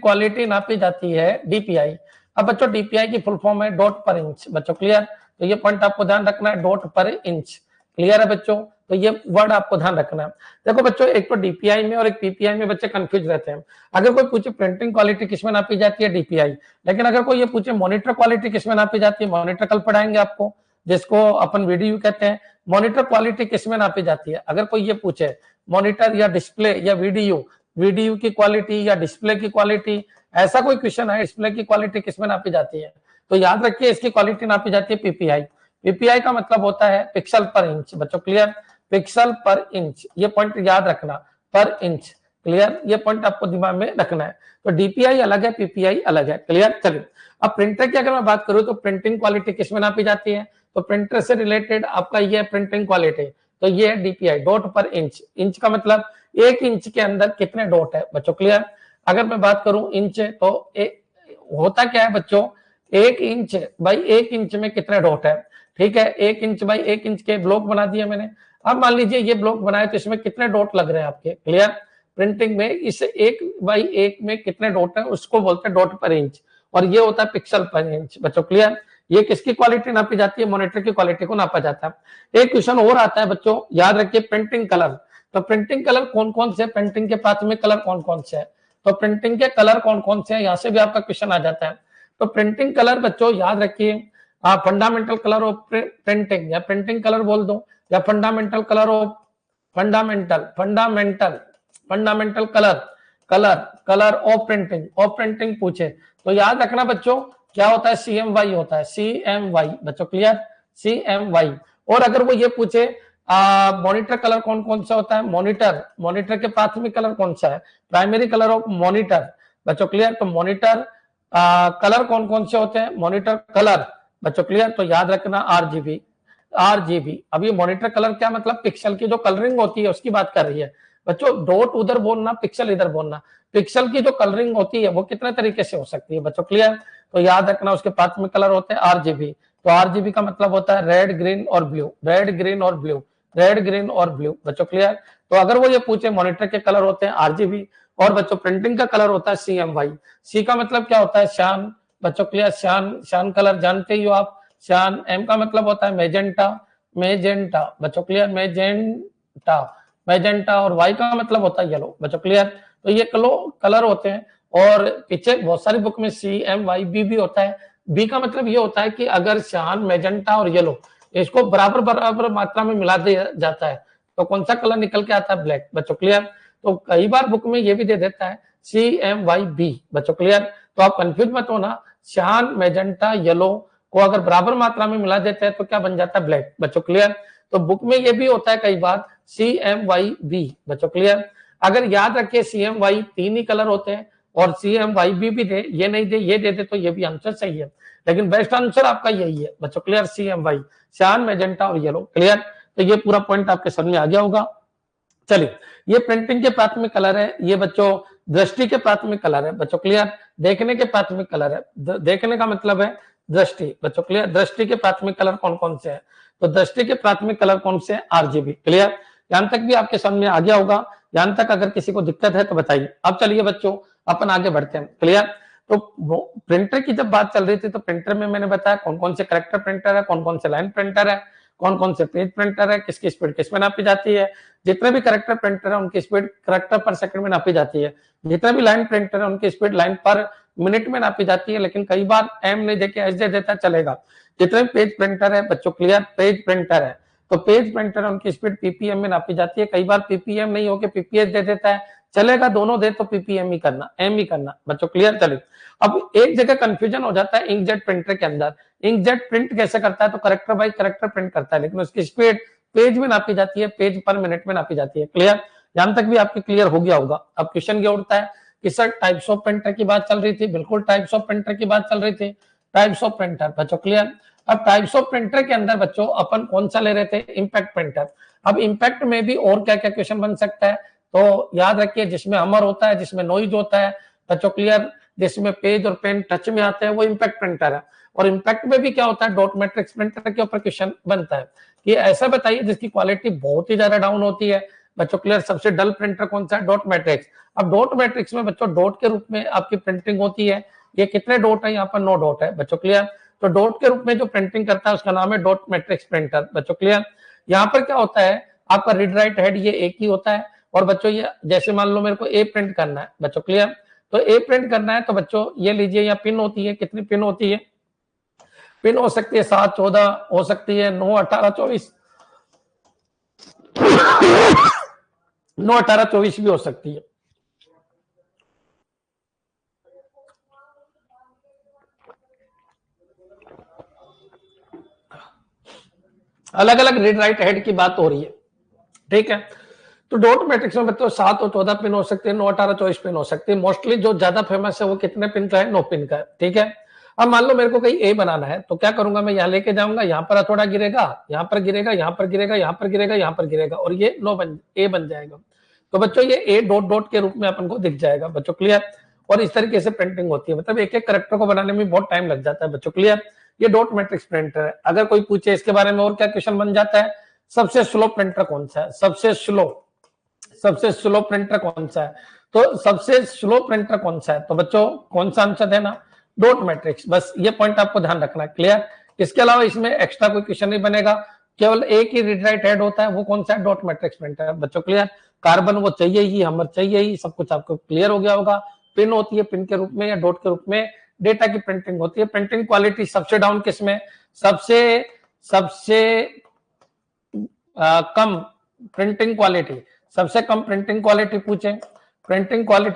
A: क्वालिटी नापी जाती है डीपीआई। अब बच्चों डीपीआई की फुल फॉर्म है डॉट पर इंच। बच्चों क्लियर? तो ये पॉइंट आपको ध्यान रखना है, डॉट पर इंच। क्लियर है बच्चों? तो ये वर्ड आपको ध्यान रखना है। देखो बच्चों, एक तो डीपीआई में और एक पीपीआई में बच्चे कंफ्यूज रहते हैं। अगर कोई पूछे प्रिंटिंग क्वालिटी किसमें नापी जाती है? डीपीआई। लेकिन अगर कोई ये पूछे मॉनिटर क्वालिटी किसमें नापी जाती है? मॉनिटर कल पढ़ाएंगे आपको, जिसको अपन वीडियो कहते हैं। मॉनिटर क्वालिटी किसमें नापी जाती है? अगर कोई ये पूछे मॉनिटर या डिस्प्ले या वीडियो की क्वालिटी या डिस्प्ले की क्वालिटी, ऐसा कोई क्वेश्चन है, डिस्प्ले की क्वालिटी किसमें नापी जाती है? तो याद रखिए इसकी क्वालिटी नापी जाती है पीपीआई। पीपीआई का मतलब होता है पिक्सल पर इंच। बच्चों क्लियर? पिक्सल पर इंच, ये पॉइंट याद रखना, पर इंच। क्लियर? ये पॉइंट आपको दिमाग में रखना है। तो डीपीआई अलग है, पीपीआई अलग है। क्लियर? चलिए, अब प्रिंटर की अगर मैं बात करूं तो प्रिंटिंग क्वालिटी किसमें नापी जाती है? तो प्रिंटर से रिलेटेड आपका ये प्रिंटिंग क्वालिटी, तो ये है डीपीआई, डॉट पर इंच। इंच का मतलब 1 इंच के अंदर कितने डॉट है? बच्चों क्लियर? अगर मैं बात करूं इंच, तो होता क्या है बच्चों, 1 इंच बाई 1 इंच में कितने डॉट है? ठीक है, 1 इंच बाई 1 इंच के ब्लॉक बना दिए मैंने। अब मान लीजिए ये ब्लॉक बनाए तो इसमें कितने डॉट लग रहे हैं आपके? क्लियर? प्रिंटिंग में इस 1 बाई 1 में कितने डॉट है उसको बोलते हैं डॉट पर इंच, और ये होता है पिक्सल पर इंच। बच्चों क्लियर? ये किसकी क्वालिटी नापी जाती है? मॉनिटर की क्वालिटी को नापा जाता है। एक क्वेश्चन और आता है बच्चों, याद रखिए, प्रिंटिंग कलर। तो प्रिंटिंग कलर कौन कौन से? प्रिंटिंग के प्राथमिक कलर कौन कौन से है? तो प्रिंटिंग के कलर कौन कौन से हैं, यहां से भी आपका क्वेश्चन आ जाता है। तो प्रिंटिंग कलर बच्चों याद रखिए, आप फंडामेंटल कलर ऑफ प्रिंटिंग या प्रिंटिंग कलर बोल दो, या fundamental colour of fundamental colour of printing पूछे तो याद रखना बच्चों क्या होता है? CMY होता है, CMY। बच्चों क्लियर? CMY। और अगर वो ये पूछे मॉनिटर कलर कौन कौन सा होता है? मॉनिटर के प्राथमिक कलर कौन सा है? Primary colour of monitor. बच्चों क्लियर? तो मॉनिटर कलर कौन कौन से होते हैं? Monitor colour. बच्चों क्लियर? तो याद रखना RGB। अब ये मॉनिटर कलर क्या मतलब? पिक्सल की जो कलरिंग होती है उसकी बात कर रही है। बच्चों डॉट उधर बोलना, पिक्सल इधर बोलना। पिक्सल की जो कलरिंग होती है वो कितने तरीके से हो सकती है? बच्चों क्लियर? तो याद रखना उसके प्राथमिक कलर होते हैं RGB। तो RGB का मतलब होता है रेड, ग्रीन और ब्लू। बच्चों क्लियर? तो अगर वो ये पूछे मॉनिटर के कलर होते हैं RGB, और बच्चों प्रिंटिंग का कलर होता है CMY। सी का मतलब क्या होता है? श्यान। बच्चों क्लियर? श्यान कलर जानते ही हो आप। श्यान। एम का मतलब होता है मेजेंटा। बच्चों क्लियर? मैजेंटा। और वाई का मतलब होता है येलो। बच्चों क्लियर? तो ये कलर होते हैं। और पीछे बहुत सारी बुक में CMYB भी होता है। बी का मतलब ये होता है कि अगर श्यान, मैजेंटा और येलो इसको बराबर मात्रा में मिला दिया जाता है तो कौन सा कलर निकल के आता है? ब्लैक। बच्चों क्लियर? तो कई बार बुक में ये भी दे देता है CMYB। बच्चों क्लियर? तो आप कंफ्यूज मत होना, श्यान, मैजेंटा, येलो को अगर बराबर मात्रा में मिला देते हैं तो क्या बन जाता है? ब्लैक। बच्चों क्लियर? तो बुक में ये भी होता है कई बार CMYB। बच्चों क्लियर? अगर याद रखिए CMY 3 ही कलर होते हैं और CMYB भी दे, ये नहीं दे, ये दे दे तो ये भी आंसर सही है, लेकिन बेस्ट आंसर आपका यही है। बच्चों क्लियर? CMY, श्यान, मैजेंटा और येलो। क्लियर? तो ये पूरा पॉइंट आपके समझ में आ गया होगा। चलिए, ये प्रिंटिंग के प्राथमिक कलर है, ये बच्चों दृष्टि के प्राथमिक कलर है। बच्चों क्लियर? देखने के प्राथमिक कलर है। देखने का मतलब है दृष्टि। बच्चों क्लियर? दृष्टि के प्राथमिक कलर कौन कौन से हैं? तो दृष्टि के प्राथमिक कलर कौन से हैं? RGB। क्लियर? यहां तक भी आपके समझ में आ गया होगा। यहां तक अगर किसी को दिक्कत है तो बताइए। अब चलिए बच्चों अपन आगे बढ़ते हैं। क्लियर? तो प्रिंटर की जब बात चल रही थी तो प्रिंटर में मैंने बताया कौन कौन से करेक्टर प्रिंटर है, कौन कौन से लाइन प्रिंटर है, कौन कौन से पेज प्रिंटर है, किसकी स्पीड किस में नापी जाती है, जितने भी करेक्टर प्रिंटर है उनकी स्पीड करेक्टर पर सेकंड में नापी जाती है, जितने भी लाइन प्रिंटर है उनकी स्पीड लाइन पर मिनट में नापी जाती है। लेकिन कई बार एम नहीं देके एच दे देता चलेगा। जितने पेज प्रिंटर है बच्चों क्लियर, पेज प्रिंटर है तो पेज प्रिंटर उनकी स्पीड पीपीएम में नापी जाती है। कई बार पीपीएम नहीं होके पीपीएच दे देता है, चलेगा, दोनों दे तो पीपीएम ही करना, एम ही करना बच्चों क्लियर। चलिए अब एक जगह कंफ्यूजन हो जाता है इंकजेट प्रिंटर के अंदर, इंकजेट प्रिंट कैसे करता है तो करेक्टर बाय करेक्टर प्रिंट करता है, लेकिन उसकी स्पीड पेज में नापी जाती है, पेज पर मिनट में नापी जाती है। क्लियर, यहां तक भी आपके क्लियर हो गया होगा। अब क्वेश्चन क्या उठता है कि सर टाइप्स ऑफ प्रिंटर की बात चल रही थी, बिल्कुल टाइप्स ऑफ प्रिंटर की बात चल रही थी, टाइप्स ऑफ प्रिंटर बच्चों क्लियर। अब टाइप्स ऑफ प्रिंटर के अंदर बच्चों अपन कौन सा ले रहे थे, इंपैक्ट प्रिंटर। अब इंपैक्ट में भी और क्या क्या क्वेश्चन बन सकता है तो याद रखिए, जिसमें हमर होता है, जिसमें नॉइज होता है बच्चों क्लियर, जिसमें पेज और पेन टच में आते हैं वो इंपैक्ट प्रिंटर है। और इंपैक्ट में भी क्या होता है, डॉट मैट्रिक्स प्रिंटर के ऊपर क्वेश्चन बनता है कि ऐसा बताइए जिसकी क्वालिटी बहुत ही ज्यादा डाउन होती है बच्चों क्लियर। सबसे डल प्रिंटर कौन सा है, डॉट मैट्रिक्स। अब डॉट मैट्रिक्स में बच्चों डॉट के रूप में आपकी प्रिंटिंग होती है। ये कितने डॉट है, यहाँ पर 9 डॉट है बच्चों क्लियर। तो डॉट के रूप में जो प्रिंटिंग करता है उसका नाम है डॉट मैट्रिक्स प्रिंटर बच्चों क्लियर। यहाँ पर क्या होता है, आपका रीड राइट हेड ये एक ही होता है। और बच्चों ये जैसे मान लो मेरे को ए प्रिंट करना है बच्चों क्लियर, तो ए प्रिंट करना है तो बच्चों ये लीजिए, यहाँ पिन होती है, कितनी पिन होती है, पिन हो सकती है 7, 14 हो सकती है, 9, 18, 24 9, 18, 24 भी हो सकती है। अलग अलग रीड राइट हेड की बात हो रही है, ठीक है। तो डॉट मैट्रिक्स में बच्चों 7 और 14 पिन हो सकते हैं, 9, 18, 24 पिन हो सकते हैं। मोस्टली जो ज्यादा फेमस है वो कितने पिन का है, 9 पिन का है, ठीक है। अब मान लो मेरे को कहीं ए बनाना है तो क्या करूंगा, मैं यहाँ लेके जाऊंगा, यहाँ पर हथौड़ा गिरेगा, यहाँ पर गिरेगा, यहाँ पर गिरेगा, यहाँ पर गिरेगा, यहाँ पर गिरेगा और ये ए बन जाएगा। तो बच्चों ये ए डॉट डॉट के रूप में अपन को दिख जाएगा बच्चों क्लियर। और इस तरीके से प्रिंटिंग होती है, मतलब एक एक करेक्टर को बनाने में बहुत टाइम लग जाता है बच्चों क्लियर। ये डॉट मैट्रिक्स प्रिंटर है। अगर कोई पूछे इसके बारे में और क्या क्वेश्चन बन जाता है, सबसे स्लो प्रिंटर कौन सा है, सबसे स्लो प्रिंटर कौन सा है, तो सबसे स्लो प्रिंटर कौन सा है, तो बच्चों कौन सा आंसर देना, डॉट मैट्रिक्स। बस ये पॉइंट आपको ध्यान रखना है, क्लियर। इसके अलावा इसमें एक्स्ट्रा कोई क्वेश्चन नहीं बनेगा, केवल एक ही रीड राइट हेड होता है, वो कौन सा है, डॉट मैट्रिक्स प्रिंटर है बच्चों क्लियर। कार्बन वो चाहिए ही, हमर चाहिए ही, सब कुछ आपको क्लियर हो गया होगा। पिन होती है, पिन के रूप में या डॉट के रूप में डेटा की प्रिंटिंग होती है। प्रिंटिंग क्वालिटी सबसे डाउन किसमें, सबसे कम प्रिंटिंग क्वालिटी, सबसे कम प्रिंटिंग क्वालिटी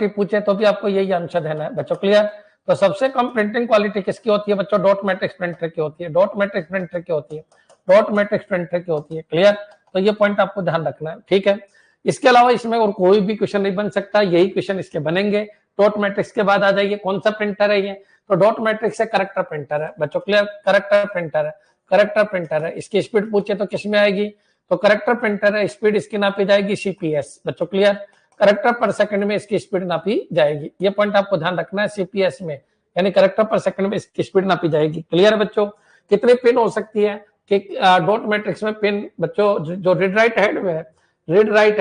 A: पूछे तो भी आपको यही आंसर देना है बच्चों क्लियर। तो सबसे कम प्रिंटिंग क्वालिटी किसकी होती है बच्चों, डॉट मैट्रिक्स प्रिंटर की होती है, डॉट मैट्रिक्स प्रिंटर की होती है, डॉट मैट्रिक्स प्रिंटर की होती है, क्लियर। तो ये पॉइंट आपको ध्यान रखना है, ठीक है। इसके अलावा इसमें और कोई भी क्वेश्चन नहीं बन सकता, यही क्वेश्चन इसके बनेंगे। डॉट मैट्रिक्स के बाद आ जाइए, कौन सा प्रिंटर है ये, तो डॉट मैट्रिक्स है करेक्टर प्रिंटर है बच्चों क्लियर, करेक्टर प्रिंटर है। इसकी स्पीड पूछे तो किस में आएगी, तो करेक्टर प्रिंटर है, स्पीड इसकी नापी जाएगी सीपीएस बच्चों क्लियर, करेक्टर पर सेकंड में इसकी स्पीड नापी जाएगी। ये पॉइंट आपको ध्यान रखना है, सीपीएस में यानी करेक्टर पर सेकंड में इसकी स्पीड नापी जाएगी, क्लियर बच्चों। कितनी पिन हो सकती है कि डॉट मैट्रिक्स में पिन बच्चों जो रीड राइट हेड में है, रीड राइट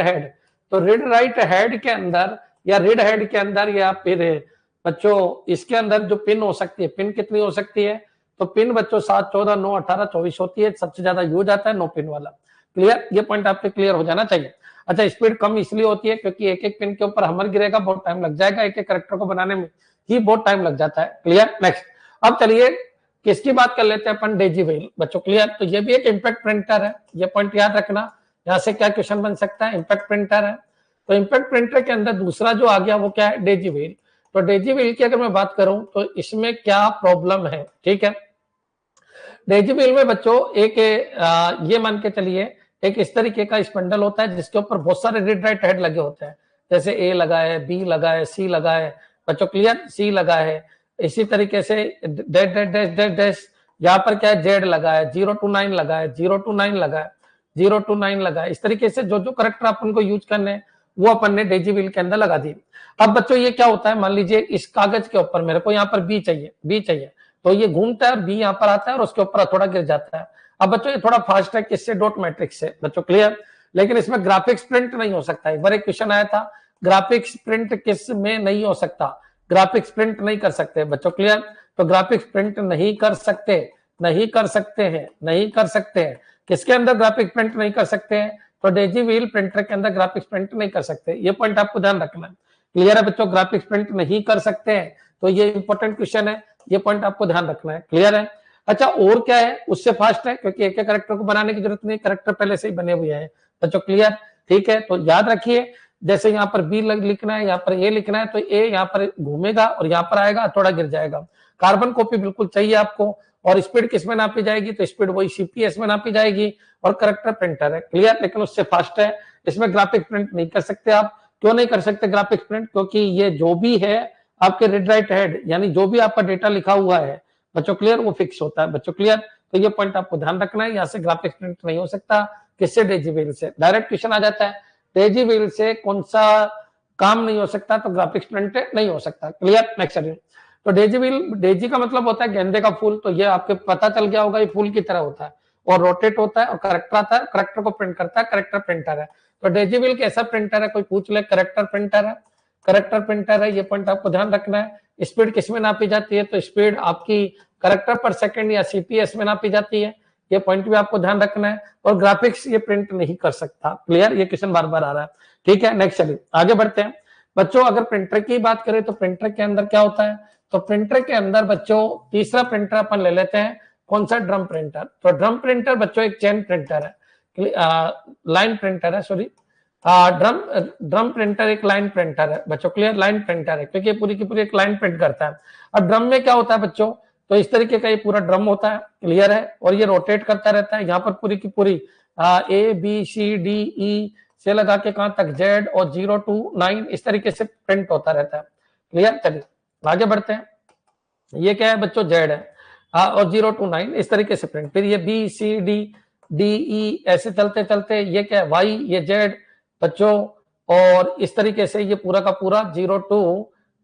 A: हेड, तो रीड राइट हेड के अंदर या रीड हेड के अंदर या फिर बच्चों इसके अंदर जो पिन हो सकती है, पिन कितनी हो सकती है, तो पिन बच्चों 7, 14, 9, 18, 24 होती है। सबसे ज्यादा यूज आता है 9 पिन वाला, क्लियर। ये पॉइंट आपके क्लियर हो जाना चाहिए। अच्छा, स्पीड कम इसलिए होती है क्योंकि एक एक पिन के ऊपर हमर गिरेगा, बहुत टाइम लग जाएगा, एक एक करेक्टर को बनाने में ही बहुत टाइम लग जाता है, क्लियर। नेक्स्ट, अब चलिए किसकी बात कर लेते हैं अपन, डेजीवेल बच्चों क्लियर। तो ये भी एक इंपैक्ट प्रिंटर है, ये पॉइंट याद रखना। यहाँ से क्या क्वेश्चन बन सकता है, इंपैक्ट प्रिंटर है। तो इंपैक्ट प्रिंटर के अंदर दूसरा जो आ गया वो क्या है, डेजीवेल। तो डेजीवेल की अगर मैं बात करूं तो इसमें क्या प्रॉब्लम है, ठीक है। डेजीवेल में बच्चों एक ये मान के चलिए, एक इस तरीके का स्पंडल होता है जिसके ऊपर बहुत सारे रीड राइट हेड लगे होते हैं, जैसे ए लगा है, बी लगा है, सी लगा है बच्चों क्लियर, सी लगा है। इसी तरीके से dash dash dash dash dash, यहाँ पर क्या है, जेड लगा है, 0 to 9 लगा है, 0 to 9 लगा है, 0 to 9 लगा है। इस तरीके से जो जो करेक्टर अपन को यूज करने हैं वो अपन ने डेजीवेल के अंदर लगा दी। अब बच्चों ये क्या होता है, मान लीजिए इस कागज के ऊपर मेरे को यहाँ पर बी चाहिए, तो ये घूमता है और बी यहाँ पर आता है और उसके ऊपर थोड़ा गिर जाता है। अब बच्चों ये थोड़ा फास्ट है, किससे, डॉट मैट्रिक्स से बच्चों क्लियर। लेकिन इसमें ग्राफिक्स प्रिंट नहीं हो सकता। एक बार एक क्वेश्चन आया था, ग्राफिक्स प्रिंट किस में नहीं हो सकता, ग्राफिक्स प्रिंट नहीं कर सकते बच्चों क्लियर। तो ग्राफिक्स प्रिंट नहीं कर सकते नहीं कर सकते हैं, नहीं कर सकते हैं। किसके अंदर ग्राफिक्स प्रिंट नहीं कर सकते हैं? तो डेजी व्हील प्रिंटर के अंदर ग्राफिक्स प्रिंट नहीं कर सकते। ये पॉइंट आपको ध्यान रखना है। क्लियर है बच्चों? ग्राफिक्स प्रिंट नहीं कर सकते हैं, तो ये इंपॉर्टेंट क्वेश्चन है, ये पॉइंट आपको ध्यान रखना है। क्लियर है? अच्छा, और क्या है उससे फास्ट है, क्योंकि एक एक कैरेक्टर को बनाने की जरूरत नहीं, कैरेक्टर पहले से ही बने हुए हैं बच्चों। क्लियर? ठीक है, तो याद रखिए, जैसे यहाँ पर बी लिखना है, यहाँ पर ए लिखना है, तो ए यहाँ पर घूमेगा और यहाँ पर आएगा, थोड़ा गिर जाएगा। कार्बन कॉपी बिल्कुल चाहिए आपको। और स्पीड किस में नापी जाएगी? तो स्पीड वही सीपीएस में नापी जाएगी, और करेक्टर प्रिंटर है। क्लियर? लेकिन उससे फास्ट है। इसमें ग्राफिक प्रिंट नहीं कर सकते आप। क्यों नहीं कर सकते ग्राफिक्स प्रिंट? क्योंकि ये जो भी है आपके रीड राइट हेड, यानी जो भी आपका डेटा लिखा हुआ है बच्चों, क्लियर, वो फिक्स होता है बच्चों। क्लियर? तो ये पॉइंट आपको ध्यान रखना है। यहाँ से ग्राफिक्स प्रिंट नहीं हो सकता। किससे? डेजी व्हील से। डायरेक्ट क्वेश्चन आ जाता है, डेजी व्हील से कौन सा काम नहीं हो सकता? तो ग्राफिक्स प्रिंट नहीं हो सकता। क्लियर? नेक्स्ट। तो डेजी व्हील, डेजी का मतलब होता है गेंदे का फूल, तो ये आपके पता चल गया होगा, ये फूल की तरह होता है और रोटेट होता है और करेक्टर आता है, करेक्टर को प्रिंट करता है, करेक्टर प्रिंटर है। तो डेजी व्हील कैसा प्रिंटर है? कोई पूछ ले, करेक्टर प्रिंटर है, करेक्टर प्रिंटर है। ये पॉइंट आपको ध्यान रखना है। स्पीड किसमें नापी जाती है? तो स्पीड आपकी करेक्टर पर सेकंड या सीपीएस में नापी जाती है। ये पॉइंट भी आपको ध्यान रखना है। और ग्राफिक्स ये प्रिंट नहीं कर सकता। क्लियर? ये क्वेश्चन बार बार आ रहा है। ठीक है, नेक्स्ट चलिए आगे बढ़ते हैं बच्चों। अगर प्रिंटर की बात करें तो प्रिंटर के अंदर क्या होता है? तो प्रिंटर के अंदर बच्चों तीसरा प्रिंटर अपन ले लेते हैं, कौन सा? Drum printer. तो ड्रम प्रिंटर बच्चों एक चेन प्रिंटर है, लाइन प्रिंटर है, सॉरी, ड्रम प्रिंटर एक लाइन प्रिंटर है बच्चों। क्लियर? लाइन प्रिंटर है क्योंकि पूरी की पूरी एक लाइन प्रिंट करता है। अब ड्रम में क्या होता है बच्चों? तो इस तरीके का ये पूरा ड्रम होता है। क्लियर है? और ये रोटेट करता रहता है। यहाँ पर पूरी की पूरी A B C D E से लगा के कहां तक जेड और 0 to 9 इस तरीके से प्रिंट होता रहता है। क्लियर? चलिए आगे बढ़ते हैं। ये क्या है बच्चों? जेड है, और 0 to 9 इस तरीके से प्रिंट। फिर ये B C D D E ऐसे चलते चलते ये क्या है? वाई, ये जेड बच्चों, और इस तरीके से ये पूरा का पूरा 0 to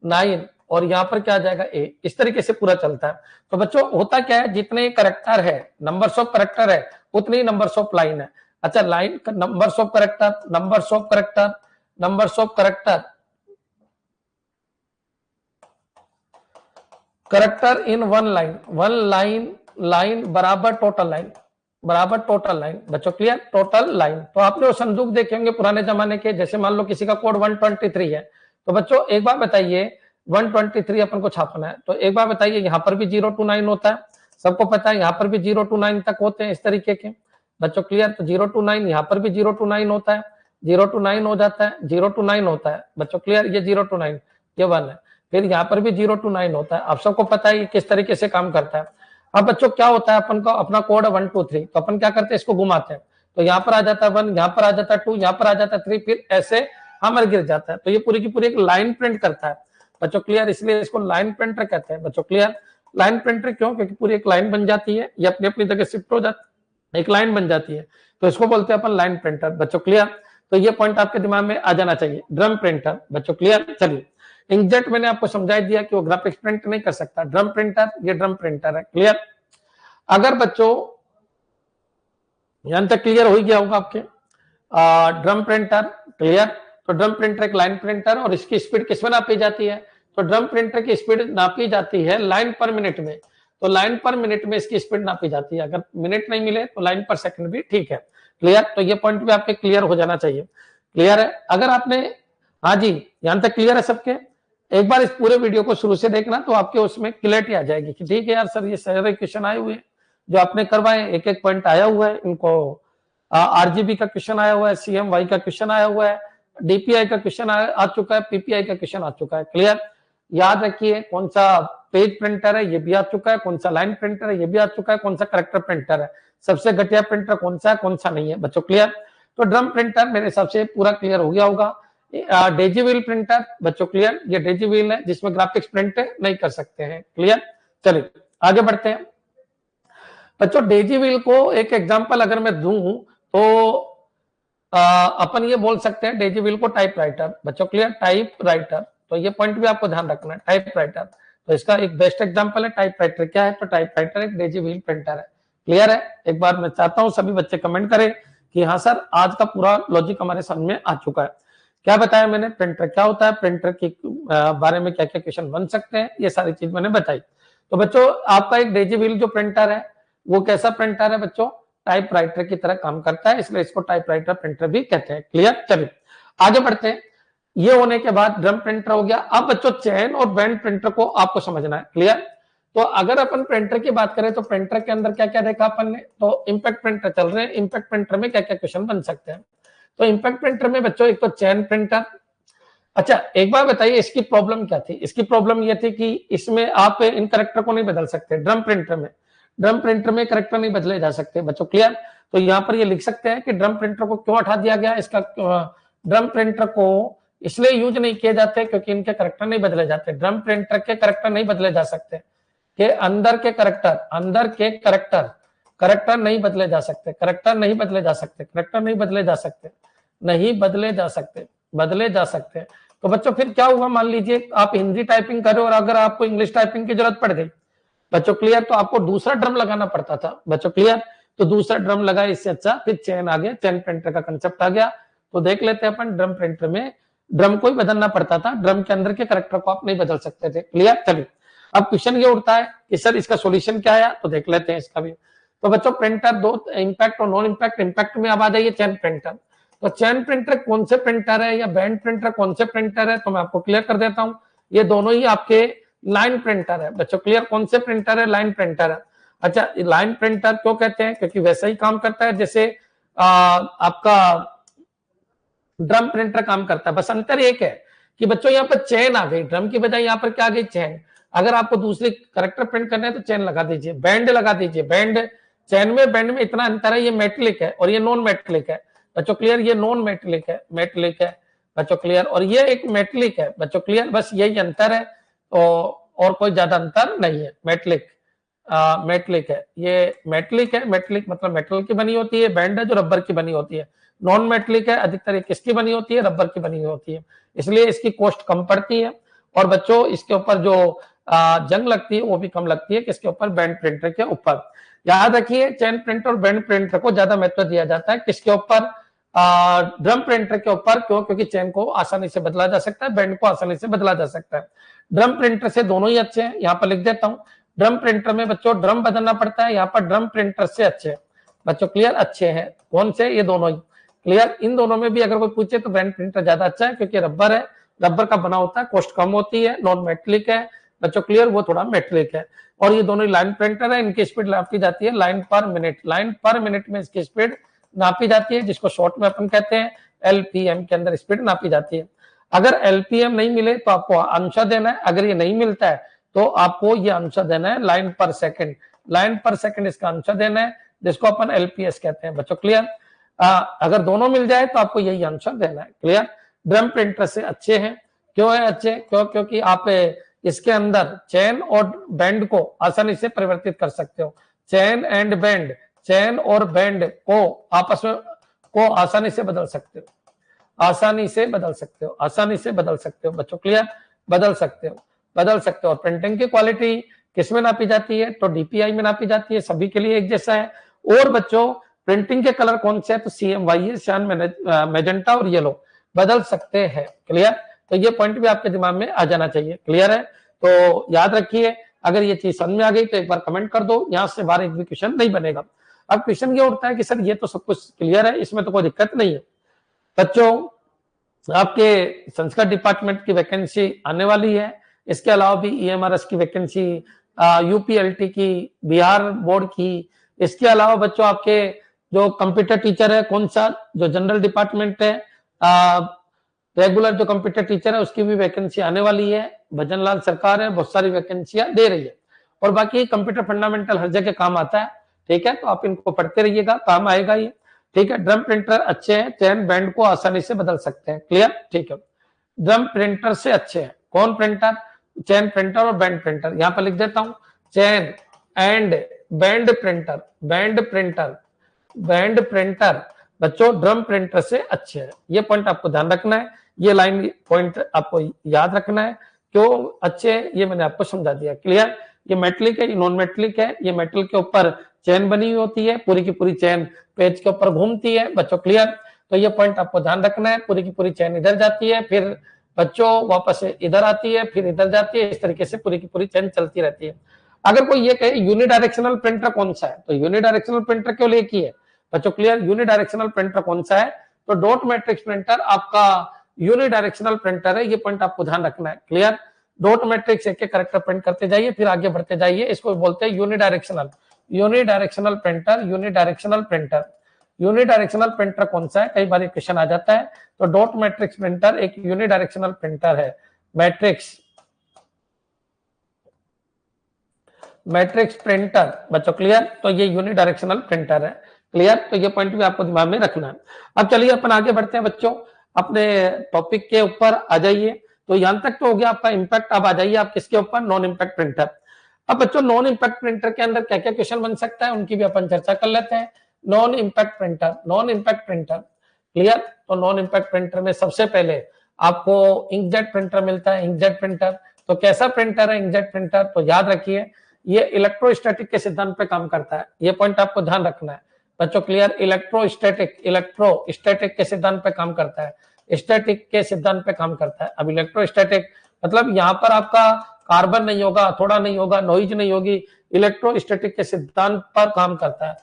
A: 9, और यहाँ पर क्या आ जाएगा? ए। इस तरीके से पूरा चलता है। तो बच्चों होता क्या है, जितने करेक्टर है, नंबर्स ऑफ करेक्टर है, उतनी नंबर्स ऑफ लाइन है। अच्छा, line numbers of character, numbers of character, numbers of character, character in one line, one line, line बराबर टोटल लाइन, बराबर टोटल लाइन बच्चों। क्लियर? Total line. तो आपने वो संदूक देखे होंगे पुराने जमाने के, जैसे मान लो किसी का कोड 123 है, तो बच्चों एक बार बताइए 123 अपन को छापना है, तो एक बार बताइए यहाँ पर भी 0 to 9 होता है, सबको पता है, यहाँ पर भी 0 to 9 तक होते हैं इस तरीके के बच्चों। क्लियर? तो 0 to 9, यहाँ पर भी 0 to 9 होता है, 0 to 9 हो जाता है, 0 to 9 होता है बच्चों। क्लियर? ये 0 to 9, ये 1 है। फिर यहाँ पर भी 0 to 9 होता है। आप सबको पता है ये किस तरीके से काम करता है। अब बच्चों क्या होता है, अपन को अपना कोड है 1 2 3, तो अपन क्या करते हैं, इसको घुमाते हैं, तो यहाँ पर आ जाता है 1, यहाँ पर आ जाता है 2, यहाँ पर आ जाता है 3, फिर ऐसे हमर गिर जाता है। तो ये पूरी की पूरी एक लाइन प्रिंट करता है बच्चों। क्लियर? इसलिए इसको लाइन प्रिंटर कहते हैं बच्चों। क्लियर? लाइन प्रिंटर क्यों? क्योंकि पूरी एक लाइन बन जाती है, ये अपनी अपनी जगह शिफ्ट हो जाती है, एक लाइन बन जाती है, तो इसको बोलते हैं अपन लाइन प्रिंटर बच्चों। क्लियर? तो ये पॉइंट आपके दिमाग में आ जाना चाहिए, ड्रम प्रिंटर बच्चों। क्लियर? चलिए, इंकजेट मैंने आपको समझा दिया कि वो ग्राफिक्स प्रिंट नहीं कर सकता। ड्रम प्रिंटर, ये ड्रम प्रिंटर है। क्लियर? अगर बच्चों यहां तक क्लियर हो गया होगा आपके, ड्रम प्रिंटर। क्लियर? तो ड्रम प्रिंटर एक लाइन प्रिंटर, और इसकी स्पीड किसमें नापी जाती है? तो ड्रम प्रिंटर की स्पीड नापी जाती है लाइन पर मिनट में, तो लाइन पर मिनट में इसकी स्पीड नापी जाती है। अगर मिनट नहीं मिले तो लाइन पर सेकंड भी ठीक है। क्लियर? तो ये पॉइंट भी आपके क्लियर हो जाना चाहिए। क्लियर है? अगर आपने, हाँ जी, यहां तक क्लियर है सबके? एक बार इस पूरे वीडियो को शुरू से देखना तो आपके उसमें क्लियरिटी आ जाएगी कि ठीक है यार सर, ये सारे क्वेश्चन आए हुए हैं जो आपने करवाए, एक एक पॉइंट आया हुआ है, इनको आरजीबी का क्वेश्चन आया हुआ है, सीएमवाई का क्वेश्चन आया हुआ है, डीपीआई का क्वेश्चन आ चुका है, पीपीआई का क्वेश्चन आ चुका है। क्लियर? याद रखिए, कौन सा पेज प्रिंटर है ये भी आ चुका है, कौन सा लाइन प्रिंटर है ये भी आ चुका है, कौन सा करेक्टर प्रिंटर है, सबसे घटिया प्रिंटर कौन सा है, कौन सा नहीं है बच्चों। क्लियर? तो ड्रम प्रिंटर मेरे हिसाब से पूरा क्लियर हो गया होगा। डेजी व्हील प्रिंटर बच्चों, क्लियर, ये डेजी व्हील है जिसमें ग्राफिक्स प्रिंट नहीं कर सकते हैं। क्लियर? चलिए आगे बढ़ते हैं बच्चों। डेजी व्हील को एक एग्जांपल अगर मैं दूं तो अपन ये बोल सकते हैं डेजी व्हील को टाइप राइटर बच्चों। क्लियर? टाइप राइटर, तो ये पॉइंट भी आपको ध्यान रखना है, टाइप राइटर। तो इसका एक बेस्ट एग्जांपल है टाइप राइटर। क्या है? तो टाइप राइटर एक डेजी व्हील प्रिंटर है। क्लियर है? एक बार मैं चाहता हूं सभी बच्चे कमेंट करें कि हाँ सर, आज का पूरा लॉजिक हमारे समझ में आ चुका है। क्या बताया मैंने? प्रिंटर क्या होता है, प्रिंटर के बारे में क्या क्या क्वेश्चन बन सकते हैं, ये सारी चीज मैंने बताई। तो बच्चों आपका एक डेजी व्हील जो प्रिंटर है, वो कैसा प्रिंटर है बच्चों, टाइपराइटर की तरह काम करता है, इसलिए इसको टाइपराइटर प्रिंटर भी कहते हैं। क्लियर, चलिए आगे बढ़ते हैं। ये होने के बाद ड्रम प्रिंटर हो गया। अब बच्चों चेन और बैंड प्रिंटर को आपको समझना है। क्लियर, तो अगर अपन प्रिंटर की बात करें तो प्रिंटर के अंदर क्या क्या देखा अपन ने, तो इंपैक्ट प्रिंटर चल रहे हैं, इंपैक्ट प्रिंटर में क्या क्या क्वेश्चन बन सकते हैं। तो इंपैक्ट प्रिंटर में बच्चों एक तो चेन प्रिंटर। अच्छा एक बार बताइए इसकी प्रॉब्लम क्या थी, इसकी प्रॉब्लम ये थी कि इसमें आप इन करेक्टर को नहीं बदल सकते। ड्रम प्रिंटर में करेक्टर नहीं बदले जा सकते बच्चों। क्लियर, तो यहाँ पर ये लिख सकते हैं कि ड्रम प्रिंटर को क्यों हटा दिया गया, इसका ड्रम प्रिंटर को इसलिए यूज नहीं किए जाते क्योंकि इनके करेक्टर नहीं बदले जाते। ड्रम प्रिंटर के करेक्टर नहीं बदले जा सकते, के अंदर के करेक्टर नहीं बदले जा सकते, बदले जा सकते। तो बच्चों फिर क्या हुआ, मान लीजिए आप हिंदी टाइपिंग कर रहे हो और अगर आपको इंग्लिश टाइपिंग की जरूरत पड़ गई बच्चों, क्लियर, तो आपको दूसरा ड्रम लगाना पड़ता था बच्चों। क्लियर, तो दूसरा ड्रम लगा, इससे अच्छा फिर चेन आ गया, चेन प्रिंटर का कंसेप्ट आ गया। तो देख लेते हैं अपन, ड्रम प्रिंटर में ड्रम को ही बदलना पड़ता था, ड्रम के अंदर के करेक्टर को आप नहीं बदल सकते थे। क्लियर, चलिए अब क्वेश्चन ये उठता है कि सर इसका सॉल्यूशन क्या है, तो देख लेते हैं इसका भी। तो बच्चों प्रिंटर दो, इंपैक्ट और नॉन इंपैक्ट। इंपैक्ट में अब आ जाइए चेन प्रिंटर। तो चेन प्रिंटर कौन से प्रिंटर है या बैंड प्रिंटर कौन से प्रिंटर है, तो मैं आपको क्लियर कर देता हूं। ये दोनों ही आपके लाइन प्रिंटर है बच्चों। क्लियर, कौन से प्रिंटर है, लाइन प्रिंटर है। अच्छा लाइन प्रिंटर क्यों कहते हैं, क्योंकि वैसा ही काम करता है जैसे आपका ड्रम प्रिंटर काम करता है। बस अंतर एक है कि बच्चों यहाँ पर चेन आ गई, ड्रम की बजाय यहाँ पर क्या आ गई, चेन। अगर आपको दूसरी करेक्टर प्रिंट करना है तो चेन लगा दीजिए, बैंड लगा दीजिए। बैंड, चेन में बैंड में इतना अंतर है, ये मेटलिक है और ये नॉन मेटलिक है बच्चों। क्लियर, ये नॉन मेटलिक है, मेटलिक है बच्चों। क्लियर, और ये एक मेटलिक है बच्चों। क्लियर, बस यही अंतर है और कोई ज्यादा अंतर नहीं है। मेटलिक मेटलिक है, ये मेटलिक है, मेटलिक मतलब मेटल की बनी होती है। बैंड है जो रबर की बनी होती है। नॉन मेटलिक है, अधिकतर किसकी बनी होती है, रबर की बनी होती है, इसलिए इसकी कॉस्ट कम पड़ती है। और बच्चों इसके ऊपर जो जंग लगती है वो भी कम लगती है, किसके ऊपर, बैंड प्रिंटर के ऊपर। याद रखिए चेन प्रिंटर और बैंड प्रिंटर को ज्यादा महत्व दिया जाता है, किसके ऊपर, ड्रम प्रिंटर के ऊपर। क्यों, क्योंकि चेन को आसानी से बदला जा सकता है, बैंड को आसानी से बदला जा सकता है। ड्रम प्रिंटर से दोनों ही अच्छे हैं, यहाँ पर लिख देता हूँ। ड्रम प्रिंटर में बच्चों ड्रम बदलना पड़ता है, यहाँ पर ड्रम प्रिंटर से अच्छे हैं बच्चों। क्लियर, अच्छे हैं कौन से, ये दोनों ही। क्लियर, इन दोनों में भी अगर कोई पूछे तो बैंड प्रिंटर ज्यादा अच्छा है क्योंकि रबर है, रबर का बना होता है, कॉस्ट कम होती है। नॉन मेटलिक है बच्चों। क्लियर, वो थोड़ा मेटलिक है। और ये दोनों ही लाइन प्रिंटर है, इनकी स्पीड नापी जाती है लाइन पर मिनट। लाइन पर मिनट में इसकी स्पीड नापी जाती है, जिसको शॉर्ट में अपन कहते हैं एलपीएम के अंदर स्पीड नापी जाती है। अगर एलपीएम नहीं मिले तो आपको आंसर देना है, अगर ये नहीं मिलता है तो आपको ये आंसर देना है लाइन पर सेकंड। लाइन पर सेकंड इसका आंसर देना है, जिसको अपन एलपीएस कहते हैं बच्चों। क्लियर, अगर दोनों मिल जाए तो आपको यही आंसर देना है। क्लियर, ड्रम प्रिंटर से अच्छे हैं। क्यों है अच्छे, क्योंकि आप इसके अंदर चेन और बैंड को आसानी से परिवर्तित कर सकते हो। चेन एंड बैंड, चेन और बैंड को आपस में को आसानी से बदल सकते हो, आसानी से बदल सकते हो, आसानी से बदल सकते हो बच्चों। क्लियर, बदल सकते हो, बदल सकते हो। और प्रिंटिंग की क्वालिटी किस में नापी जाती है, तो डीपीआई में नापी जाती है, सभी के लिए एक जैसा है। और बच्चों प्रिंटिंग के कलर कौन से है, तो CMY है, सियान, मैजेंटा और येलो, बदल सकते हैं। क्लियर, तो ये पॉइंट भी आपके दिमाग में आ जाना चाहिए। क्लियर है, तो याद रखिए, अगर ये चीज समझ में आ गई तो एक बार कमेंट कर दो, यहां से बाहर एक भी क्वेश्चन नहीं बनेगा। अब क्वेश्चन ये उठता है कि सर ये तो सब कुछ क्लियर है, इसमें तो कोई दिक्कत नहीं है। बच्चों आपके संस्कृत डिपार्टमेंट की वैकेंसी आने वाली है, इसके अलावा भी EMRS की वैकेंसी, UPLT की, बिहार बोर्ड की, इसके अलावा बच्चों आपके जो कंप्यूटर टीचर है, कौन सा, जो जनरल डिपार्टमेंट है, रेगुलर जो कंप्यूटर टीचर है उसकी भी वैकेंसी आने वाली है। भजनलाल सरकार है, बहुत सारी वैकेंसियां दे रही है। और बाकी कंप्यूटर फंडामेंटल हर जगह काम आता है, ठीक है, तो आप इनको पढ़ते रहिएगा, काम आएगा ये। ठीक है, ड्रम प्रिंटर अच्छे हैं, चेन बैंड को आसानी से बदल सकते हैं। क्लियर, ठीक है, ड्रम प्रिंटर से अच्छे हैं कौन प्रिंटर, चेन प्रिंटर और बैंड प्रिंटर। यहां पर लिख देता हूं, chain and band printer, band printer, band printer बच्चों ड्रम प्रिंटर से अच्छे हैं। ये पॉइंट आपको ध्यान रखना है, ये लाइन पॉइंट आपको याद रखना है, क्यों अच्छे हैं ये मैंने आपको समझा दिया। क्लियर, ये मेटलिक है, ये नॉन मेटलिक है, ये मेटल के ऊपर चेन बनी हुई होती है, पूरी की पूरी चेन पेज के ऊपर घूमती है बच्चों। क्लियर, तो ये पॉइंट आपको ध्यान रखना है, पूरी की पूरी चेन इधर जाती है, फिर बच्चों वापस इधर आती है, फिर इधर जाती है, इस तरीके से पूरी की पूरी चेन चलती रहती है। अगर कोई ये कहे यूनिडायरेक्शनल प्रिंटर कौन सा है, तो यूनिडायरेक्शनल प्रिंटर क्यों लिए की है बच्चों, क्लियर। यूनिडायरेक्शनल प्रिंटर कौन सा है, तो डॉट मैट्रिक्स प्रिंटर आपका यूनिडायरेक्शनल प्रिंटर है, ये पॉइंट आपको ध्यान रखना है, क्लियर। डॉट मैट्रिक्स एक एक कैरेक्टर प्रिंट करते जाइए, फिर आगे बढ़ते जाइए, इसको बोलते हैं unidirectional. Unidirectional printer, unidirectional printer, unidirectional printer कौन सा है, कई बार क्वेश्चन आ जाता है। तो डॉट मैट्रिक्स प्रिंटर एक यूनिडायरेक्शनल प्रिंटर है। मैट्रिक्स प्रिंटर बच्चों, क्लियर। तो ये यूनिडायरेक्शनल प्रिंटर है, क्लियर। तो ये पॉइंट भी आपको दिमाग में रखना है। अब चलिए अपन आगे बढ़ते हैं बच्चों, अपने टॉपिक के ऊपर आ जाइए। तो यहां तक तो हो गया आपका इम्पैक्ट। अब आ जाइए आप किसके ऊपर, नॉन इम्पैक्ट प्रिंटर। अब बच्चों नॉन इम्पैक्ट प्रिंटर के अंदर क्या क्या क्वेश्चन बन सकता है, उनकी भी अपन चर्चा कर लेते हैं। Non impact printer, non impact printer, clear. तो नॉन इम्पैक्ट प्रिंटर में सबसे पहले आपको इंकजेट प्रिंटर मिलता है। इंकजेट प्रिंटर तो कैसा प्रिंटर है इंकजेट प्रिंटर, तो याद रखिए ये इलेक्ट्रोस्टैटिक के सिद्धांत पे काम करता है, ये पॉइंट आपको ध्यान रखना है बच्चों, क्लियर। इलेक्ट्रोस्टैटिक के सिद्धांत पे काम करता है, स्टैटिक के सिद्धांत पे काम करता है। अब इलेक्ट्रोस्टैटिक मतलब यहाँ पर आपका कार्बन नहीं होगा, थोड़ा नहीं होगा, नॉइज नहीं होगी, इलेक्ट्रोस्टैटिक के सिद्धांत पर काम करता है,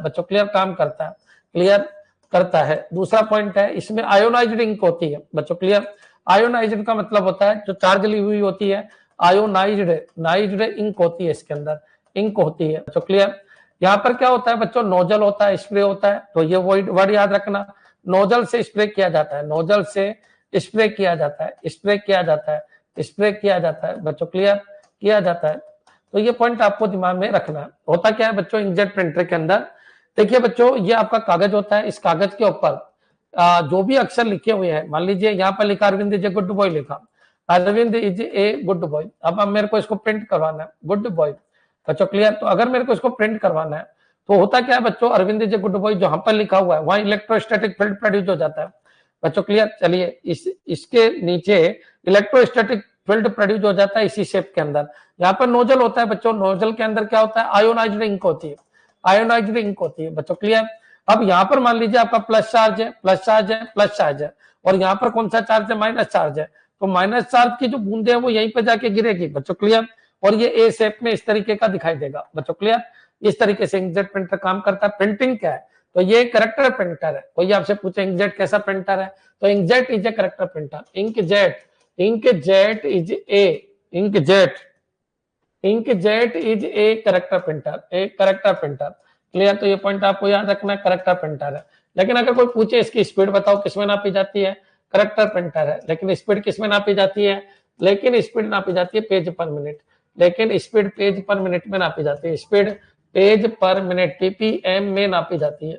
A: बच्चों, क्लियर, काम करता है, क्लियर करता है। दूसरा पॉइंट है इसमें आयोनाइज्ड इंक होती है बच्चों, क्लियर। आयोनाइज्ड का मतलब होता है जो चार्ज ली हुई होती है, आयोनाइज्ड इंक होती है, इसके अंदर इंक होती है बच्चों, क्लियर। यहाँ पर क्या होता है बच्चों, नोजल होता है, स्प्रे होता है। तो ये वर्ड याद रखना, नोजल से स्प्रे किया जाता है, नोजल से स्प्रे किया जाता है, स्प्रे किया जाता है, स्प्रे किया जाता है बच्चों, क्लियर, किया जाता है। तो ये पॉइंट आपको दिमाग में रखना है। होता क्या है बच्चों इंकजेट प्रिंटर के अंदर, देखिए बच्चों ये आपका कागज होता है, इस कागज के ऊपर जो भी अक्षर लिखे हुए हैं, मान लीजिए यहाँ पर लिखा Arvind is a good boy लिखा, Arvind is a good boy. अब मेरे को इसको प्रिंट करवाना है, गुड बॉय बच्चों, क्लियर। तो अगर मेरे को इसको प्रिंट करवाना है तो होता क्या है बच्चों, Arvind is a good boy जहां पर लिखा हुआ है वहां इलेक्ट्रोस्टैटिक फील्ड प्रोड्यूस हो जाता है बच्चों, क्लियर। चलिए इसके नीचे इलेक्ट्रोस्टैटिक फील्ड प्रोड्यूस हो जाता है इसी शेप के अंदर। यहाँ पर नोजल होता है बच्चों, नोजल के अंदर क्या होता है, आयोनाइज्ड इंक होती है, आयोनाइज्ड इंक होती है बच्चों, क्लियर। अब यहाँ पर मान लीजिए आपका प्लस चार्ज है, प्लस चार्ज है, प्लस चार्ज है, और यहाँ पर कौन सा चार्ज है, माइनस चार्ज है। तो माइनस चार्ज की जो बूंदे हैं वो यहीं पे जाके गिरेगी बच्चों, क्लियर। और ये ए शेप में इस तरीके का दिखाई देगा बच्चों, क्लियर। इस तरीके से इंकजेट प्रिंटर काम करता है। प्रिंटिंग क्या है, तो ये करेक्टर प्रिंटर है। कोई आपसे पूछे इंकजेट कैसा प्रिंटर है, तो inkjet is a character printer. Inkjet is a inkjet is a character printer, a character printer, clear. तो ये पॉइंट आपको याद रखना है, करेक्टर प्रिंटर है। लेकिन अगर कोई पूछे इसकी स्पीड बताओ किसमें नापी जाती है, करेक्टर प्रिंटर है। लेकिन स्पीड किसमें नापी जाती है, लेकिन स्पीड नापी जाती है पेज पर मिनट, लेकिन स्पीड पेज पर मिनट में नापी जाती है, स्पीड पेज पर मिनट पीपीएम में नापी जाती है,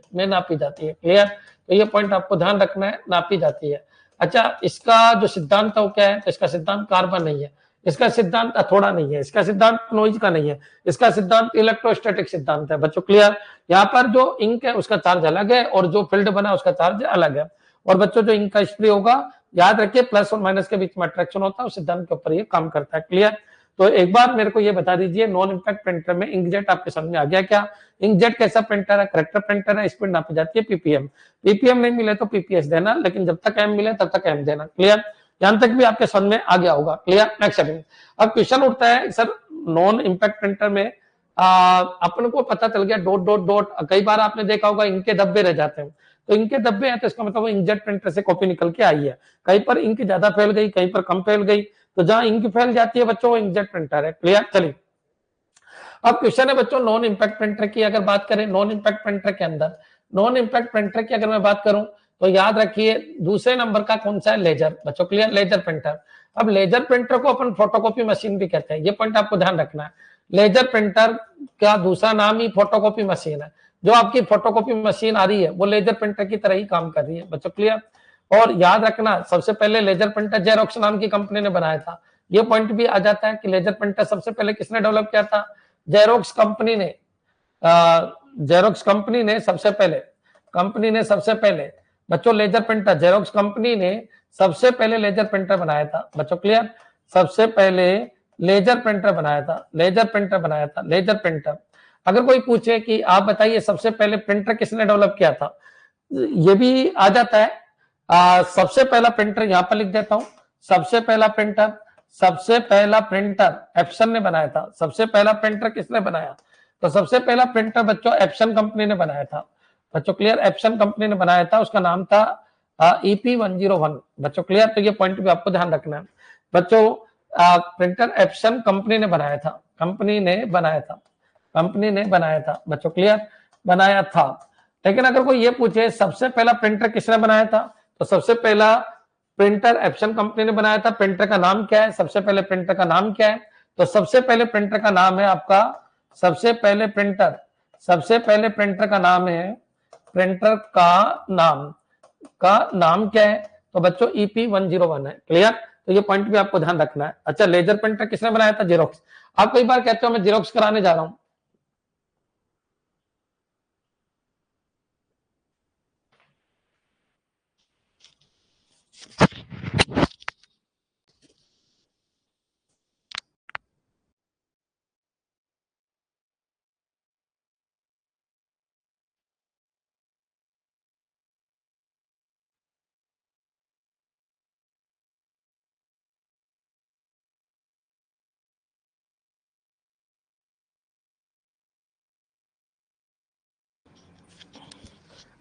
A: क्लियर। तो ये पॉइंट आपको ध्यान रखना है, नापी जाती है। अच्छा, इसका जो सिद्धांत है वो क्या है, तो इसका सिद्धांत कार्बन नहीं है, इसका सिद्धांत थोड़ा नहीं है, इसका सिद्धांत नॉइज का नहीं है, इसका सिद्धांत इलेक्ट्रोस्टैटिक सिद्धांत है बच्चों, क्लियर। यहाँ पर जो इंक है उसका चार्ज अलग है और जो फील्ड बना उसका चार्ज अलग है। और बच्चों जो इंक का स्प्रे होगा, याद रखिए प्लस और माइनस के बीच में अट्रैक्शन होता है, उस सिद्धांत के ऊपर ये काम करता है, क्लियर। तो एक बार मेरे को ये बता दीजिए, नॉन इम्पैक्ट प्रिंटर में इंकजेट आपके समझ में आ गया क्या। इंकजेट कैसा प्रिंटर है, करेक्टर प्रिंटर है, स्पीड नापी जाती है पीपीएम। पीपीएम नहीं मिले तो पीपीएस देना, लेकिन जब तक एम मिले तब तक एम देना, क्लियर। यहां तक भी आपके समझ में आ गया होगा, क्लियर। नेक्स्ट अब क्वेश्चन उठता है सर, नॉन इम्पैक्ट प्रिंटर में अपन को पता चल गया डॉट डॉट डॉट, कई बार आपने देखा होगा इनके धब्बे रह जाते हैं, तो इनके धब्बे हैं तो इसका मतलब इंकजेट प्रिंटर से कॉपी निकल के आई है। कहीं पर इंक ज्यादा फैल गई, कहीं पर कम फैल गई, तो जहां इंक फैल जाती है बच्चों वो इंकजेट प्रिंटर है, क्लियर। चलिए अब क्वेश्चन है बच्चों नॉन इम्पैक्ट प्रिंटर की अगर बात करें, नॉन इम्पैक्ट प्रिंटर के अंदर, नॉन इम्पैक्ट प्रिंटर की अगर मैं बात करूं तो याद रखिए दूसरे नंबर का कौन सा है, लेजर बच्चों, क्लियर, लेजर प्रिंटर। अब लेजर प्रिंटर को अपन फोटोकॉपी मशीन भी कहते हैं, ये पॉइंट आपको ध्यान रखना है। लेजर प्रिंटर का दूसरा नाम ही फोटोकॉपी मशीन है। जो आपकी फोटोकॉपी मशीन आ रही है वो लेजर प्रिंटर की तरह ही काम कर रही है बच्चों, क्लियर। और याद रखना सबसे पहले लेजर प्रिंटर जेरोक्स नाम की कंपनी ने बनाया था। ये पॉइंट भी आ जाता है कि लेजर प्रिंटर सबसे पहले किसने डेवलप किया था, जेरोक्स कंपनी ने। जेरोक्स कंपनी ने सबसे पहले बच्चों लेजर प्रिंटर, जेरोक्स कंपनी ने सबसे पहले लेजर प्रिंटर बनाया था बच्चों, क्लियर। सबसे पहले लेजर प्रिंटर बनाया था, लेजर प्रिंटर। अगर कोई पूछे कि आप बताइए सबसे पहले प्रिंटर किसने डेवलप किया था, ये भी आ जाता है। सबसे पहला प्रिंटर यहां पर लिख देता हूं, सबसे पहला प्रिंटर सबसे पहला प्रिंटर एप्सन ने बनाया था। सबसे पहला प्रिंटर किसने बनाया? तो सबसे पहला प्रिंटर बच्चों एप्सन कंपनी ने बनाया था। बच्चों क्लियर, एप्सन कंपनी ने बनाया था, उसका नाम था EP101। बच्चों क्लियर, तो ये पॉइंट भी आपको ध्यान रखना है बच्चों। प्रिंटर एप्सन कंपनी ने बनाया था, कंपनी ने बनाया था, कंपनी ने बनाया था। बच्चों क्लियर, बनाया था। लेकिन अगर कोई ये पूछे सबसे पहला प्रिंटर किसने बनाया था, तो सबसे पहला प्रिंटर एप्सन कंपनी ने बनाया था। प्रिंटर का नाम क्या है? सबसे पहले प्रिंटर का नाम क्या है? तो सबसे पहले प्रिंटर का नाम है आपका, सबसे पहले प्रिंटर, सबसे पहले प्रिंटर का नाम है, प्रिंटर का नाम क्या है? तो बच्चों EP101 है। क्लियर, तो ये पॉइंट भी आपको ध्यान रखना है। अच्छा, लेजर प्रिंटर किसने बनाया था? जेरोक्स। आप कई बार कहते हो मैं जेरोक्स कराने जा रहा हूं।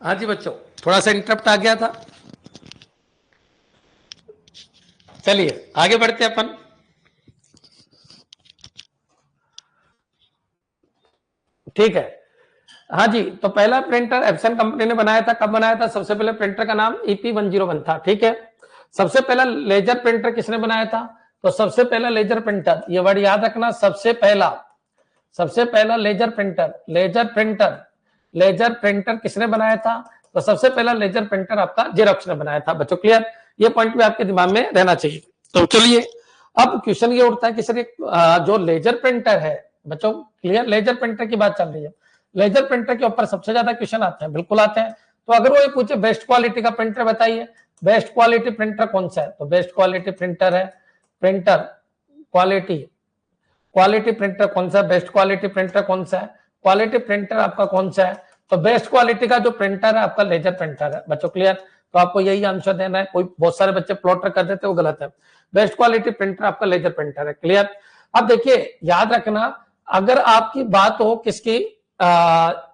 A: हाँ जी बच्चों, थोड़ा सा इंटरप्ट आ गया था। चलिए आगे बढ़ते अपन। ठीक है, हाँ जी, तो पहला प्रिंटर एप्सन कंपनी ने बनाया था। कब बनाया था? सबसे पहले प्रिंटर का नाम EP101 था। ठीक है, सबसे पहला लेजर प्रिंटर किसने बनाया था? तो सबसे पहला लेजर प्रिंटर, ये वर्ड याद रखना, सबसे पहला लेजर प्रिंटर, लेजर प्रिंटर किसने बनाया था? तो सबसे पहला लेजर प्रिंटर आपका जेरोक्स ने बनाया था। बच्चों क्लियर, ये पॉइंट भी आपके दिमाग में रहना चाहिए। तो चलिए अब क्वेश्चन ये उठता है कि सर जो लेजर प्रिंटर है, बच्चों क्लियर, लेजर प्रिंटर की बात चल रही है, लेजर प्रिंटर के ऊपर सबसे ज्यादा क्वेश्चन आते हैं। बिल्कुल आते हैं। तो अगर वो ये पूछे बेस्ट क्वालिटी का प्रिंटर बताइए, बेस्ट क्वालिटी प्रिंटर कौन सा है? तो बेस्ट क्वालिटी प्रिंटर है, प्रिंटर क्वालिटी, क्वालिटी प्रिंटर कौन सा है? बेस्ट क्वालिटी प्रिंटर कौन सा है? क्वालिटी प्रिंटर आपका कौन सा है? तो बेस्ट क्वालिटी का जो प्रिंटर है आपका लेजर प्रिंटर है। बच्चों क्लियर, तो आपको यही आंसर देना है। कोई बहुत सारे बच्चे प्लॉटर कर देते हैं, वो गलत है। बेस्ट क्वालिटी प्रिंटर आपका लेजर प्रिंटर है। क्लियर, अब देखिए याद रखना, अगर आपकी बात हो किसकी,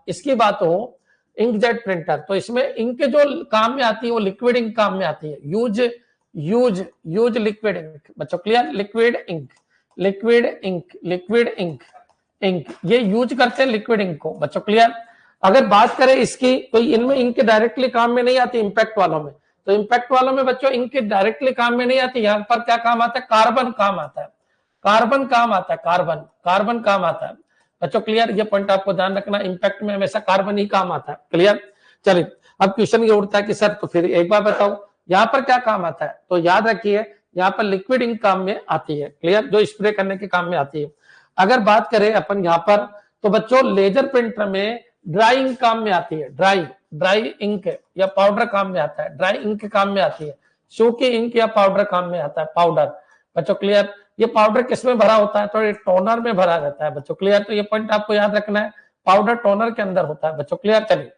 A: इसकी बात हो इंकजेट प्रिंटर, तो इसमें इंक जो काम में आती है वो लिक्विड इंक काम में आती है। Use liquid ink. बच्चों clear, liquid ink, liquid ink, liquid ink, ink ये यूज करते हैं लिक्विड इंक को। बच्चों क्लियर, अगर बात करें इसकी, तो इनमें इंक डायरेक्टली काम में नहीं आती, इंपैक्ट वालों में। तो इंपैक्ट वालों में बच्चों इंक डायरेक्टली काम में नहीं आती। यहां पर क्या काम आता है? कार्बन काम आता है, कार्बन काम आता है, कार्बन, कार्बन काम आता है। बच्चों क्लियर, ये पॉइंट आपको ध्यान रखना, इंपैक्ट में हमेशा कार्बन ही काम आता है। क्लियर, चलिए अब क्वेश्चन ये उठता है कि सर तो फिर एक बार बताओ यहाँ पर क्या काम आता है? तो याद रखिए यहाँ पर लिक्विड इंक काम में आती है। क्लियर, जो स्प्रे करने के काम में आती है। अगर बात करें अपन यहाँ पर, तो बच्चों लेजर प्रिंटर में ड्राई इंक काम में आती है, ड्राई इंक या पाउडर काम में आता है, ड्राई इंक काम में आती है। सूखी इंक या पाउडर काम में आता है, पाउडर। बच्चों क्लियर, ये पाउडर किसमें भरा होता है? तो ये टोनर में भरा रहता है। बच्चों क्लियर, तो ये पॉइंट आपको याद रखना है, पाउडर टोनर के अंदर होता है। बच्चों क्लियर, चलिए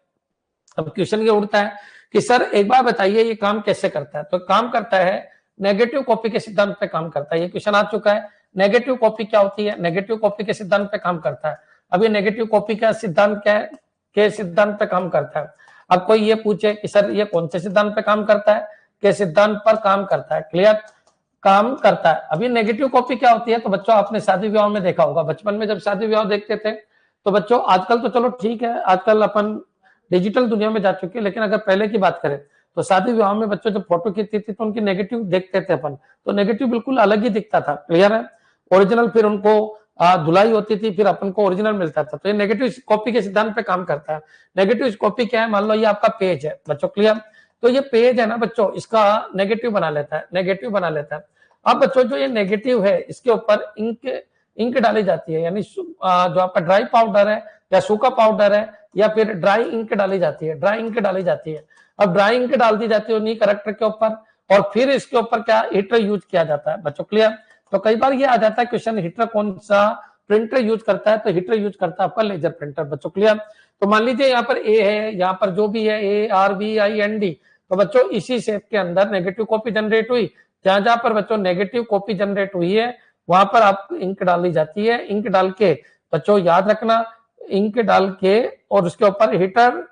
A: अब क्वेश्चन ये उठता है कि सर एक बार बताइए ये काम कैसे करता है? तो काम करता है नेगेटिव कॉपी के सिद्धांत पे काम करता है। ये क्वेश्चन आ चुका है, नेगेटिव कॉपी क्या होती है? नेगेटिव कॉपी के सिद्धांत पे काम करता है। अब ये नेगेटिव कॉपी का सिद्धांत क्या है? के सिद्धांत पे काम करता है। अब कोई ये पूछे कि सर ये कौन से सिद्धांत पे काम करता है? के सिद्धांत पर काम करता है। क्लियर, काम करता है। अभी नेगेटिव कॉपी क्या होती है? तो बच्चों आपने शादी विवाह में देखा होगा, बचपन में जब शादी विवाह देखते थे, तो बच्चों आजकल तो चलो ठीक है, आजकल अपन डिजिटल दुनिया में जा चुके हैं, लेकिन अगर पहले की बात करें तो शादी विवाह में बच्चों जब फोटो खींचती थी तो उनकी नेगेटिव देखते थे अपन, तो नेगेटिव बिल्कुल अलग ही दिखता था। क्लियर है, ओरिजिनल फिर उनको धुलाई होती थी, फिर अपन को ओरिजिनल मिलता था। तो ये नेगेटिव कॉपी के सिद्धांत पे काम करता है। नेगेटिव कॉपी क्या है? मान लो ये आपका पेज है बच्चों, क्लियर, तो ये पेज है ना बच्चों, इसका नेगेटिव बना लेता है, नेगेटिव बना लेता है। अब बच्चों जो ये नेगेटिव है इसके ऊपर इंक डाली जाती है, यानी जो आपका ड्राई पाउडर है या सूखा पाउडर है या फिर ड्राई इंक डाली जाती है, ड्राई इंक डाली जाती है। अब ड्राई इंक डाल दी जाती है उन्हीं करेक्टर के ऊपर, और फिर इसके ऊपर क्या हीटर यूज किया जाता है। बच्चों क्लियर, तो कई बार ये आ जाता है क्वेश्चन, हीटर कौन सा प्रिंटर यूज करता है? तो हीटर यूज करता है आपका लेजर प्रिंटर। बच्चों क्लियर, तो मान लीजिए यहाँ पर ए है, यहाँ पर जो भी है ARBIND, तो बच्चों इसी शेप के अंदर नेगेटिव कॉपी जनरेट हुई, जहां जहां पर बच्चों नेगेटिव कॉपी जनरेट हुई है वहां पर आप इंक डाली जाती है। इंक डाल के बच्चों याद रखना, इंक डाल के और उसके ऊपर हीटर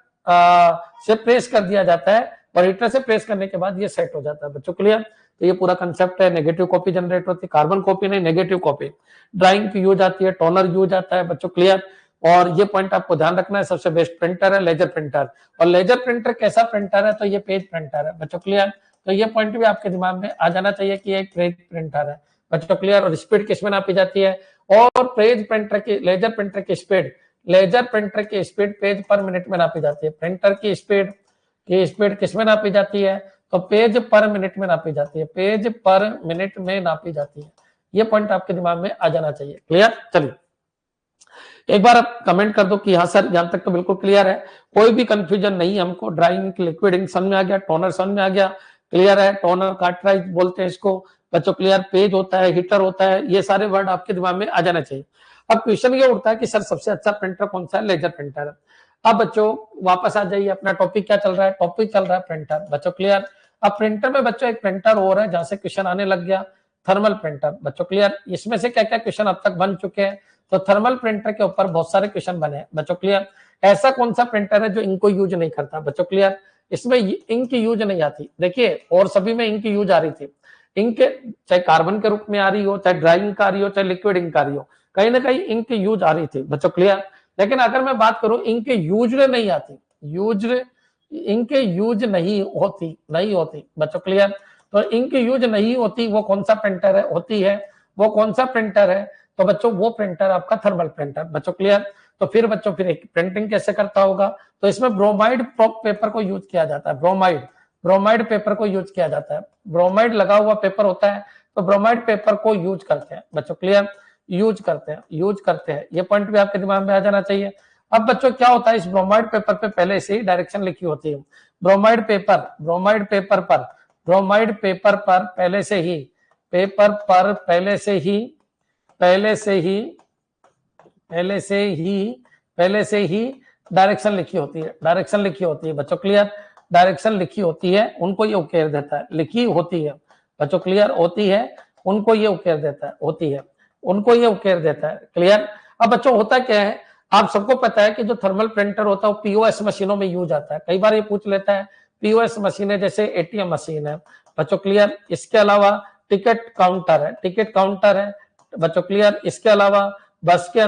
A: से प्रेस कर दिया जाता है और हीटर से प्रेस करने के बाद ये सेट हो जाता है। बच्चों क्लियर? तो ये पूरा कंसेप्ट है। नेगेटिव कॉपी जनरेट होती है, कार्बन कॉपी नहीं, नेगेटिव कॉपी। ड्राइंग की यूज आती है, टोनर यूज आता है। बच्चों क्लियर? और ये पॉइंट आपको ध्यान रखना है, सबसे बेस्ट प्रिंटर है लेजर प्रिंटर। और लेजर प्रिंटर कैसा प्रिंटर है? तो ये पेज प्रिंटर है। बच्चों क्लियर? तो ये पॉइंट भी आपके दिमाग में आ जाना चाहिए कि एक पेज प्रिंटर है। बच्चों क्लियर? और स्पीड किसमें नापी जाती है? और पेज प्रिंटर की, लेजर प्रिंटर की स्पीड, लेजर प्रिंटर की स्पीड पेज पर मिनट में नापी जाती है। प्रिंटर की स्पीड किसमें नापी जाती है? तो पेज पर मिनट में नापी जाती है। पेज पर मिनट में नापी जाती है। ये पॉइंट आपके दिमाग में आ जाना चाहिए। क्लियर? चलिए एक बार आप कमेंट कर दो कि हाँ सर यहां तक तो बिल्कुल क्लियर है, कोई भी कंफ्यूजन नहीं हमको। ड्राइंग, लिक्विड इंक समझ में आ गया, टोनर समझ में आ गया, क्लियर है। टोनर कार्ट्राइज बोलते हैं इसको। बच्चों क्लियर? पेज होता है, हीटर होता है, ये सारे वर्ड आपके दिमाग में आ जाना चाहिए। अब क्वेश्चन ये उठता है कि सर सबसे अच्छा प्रिंटर कौन सा है? लेजर प्रिंटर है। अब बच्चों वापस आ जाइए, अपना टॉपिक क्या चल रहा है? टॉपिक चल रहा है प्रिंटर। बच्चों क्लियर? अब प्रिंटर में बच्चों एक प्रिंटर और है जहां से क्वेश्चन आने लग गया, थर्मल प्रिंटर। बच्चों क्लियर? इसमें से क्या क्या क्वेश्चन अब तक बन चुके हैं? तो थर्मल प्रिंटर के ऊपर बहुत सारे क्वेश्चन बने हैं। बच्चों क्लियर? ऐसा कौन सा प्रिंटर है जो इंक को यूज नहीं करता? बच्चों क्लियर? इसमें इंक यूज नहीं आती। देखिए और सभी में इंक यूज आ रही थी। इंक चाहे कार्बन के रूप में आ रही हो, चाहे ड्राई इंक आ रही हो, चाहे लिक्विड इंक आ रही हो, कहीं ना कहीं इंक यूज आ रही थी। बच्चों क्लियर? लेकिन अगर मैं बात करूं इंक यूज नहीं आती, यूज इंक यूज नहीं होती। बच्चों क्लियर? तो इंक यूज नहीं होती, वो कौन सा प्रिंटर है? होती है। वो कौन सा प्रिंटर है? तो बच्चों वो प्रिंटर आपका थर्मल प्रिंटर। बच्चों क्लियर? तो फिर बच्चों फिर प्रिंटिंग कैसे करता होगा? तो इसमें ब्रोमाइड पेपर को यूज किया जाता है। ब्रोमाइड पेपर को यूज किया जाता है। ब्रोमाइड लगा हुआ पेपर होता है, तो ब्रोमाइड पेपर को यूज करते हैं। बच्चों क्लियर? यूज करते हैं। ये पॉइंट भी आपके दिमाग में आ जाना चाहिए। अब बच्चों क्या होता है, इस ब्रोमाइड पेपर पे पहले से ही डायरेक्शन लिखी होती है। ब्रोमाइड पेपर पर पहले से ही डायरेक्शन लिखी होती है। बच्चों क्लियर? डायरेक्शन लिखी होती है, उनको ये उकेर देता है। लिखी होती है। बच्चों क्लियर? होती है, उनको ये उकेर देता है। क्लियर? अब बच्चों होता क्या है, आप सबको पता है कि जो थर्मल प्रिंटर होता है वो पीओएस मशीनों में यूज आता है। कई बार ये पूछ लेता है, पीओएस मशीन है जैसे एटीएम मशीन है। बच्चों क्लियर? इसके अलावा टिकट काउंटर है। बच्चों क्लियर? इसके अलावा बस के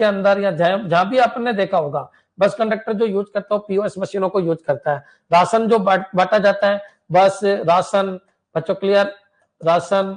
A: अंदर या जहां भी आपने देखा होगा, बस कंडक्टर जो यूज करता है पीओएस मशीनों को यूज करता है। राशन जो बांटा जाता है, बस राशन। बच्चों क्लियर? राशन।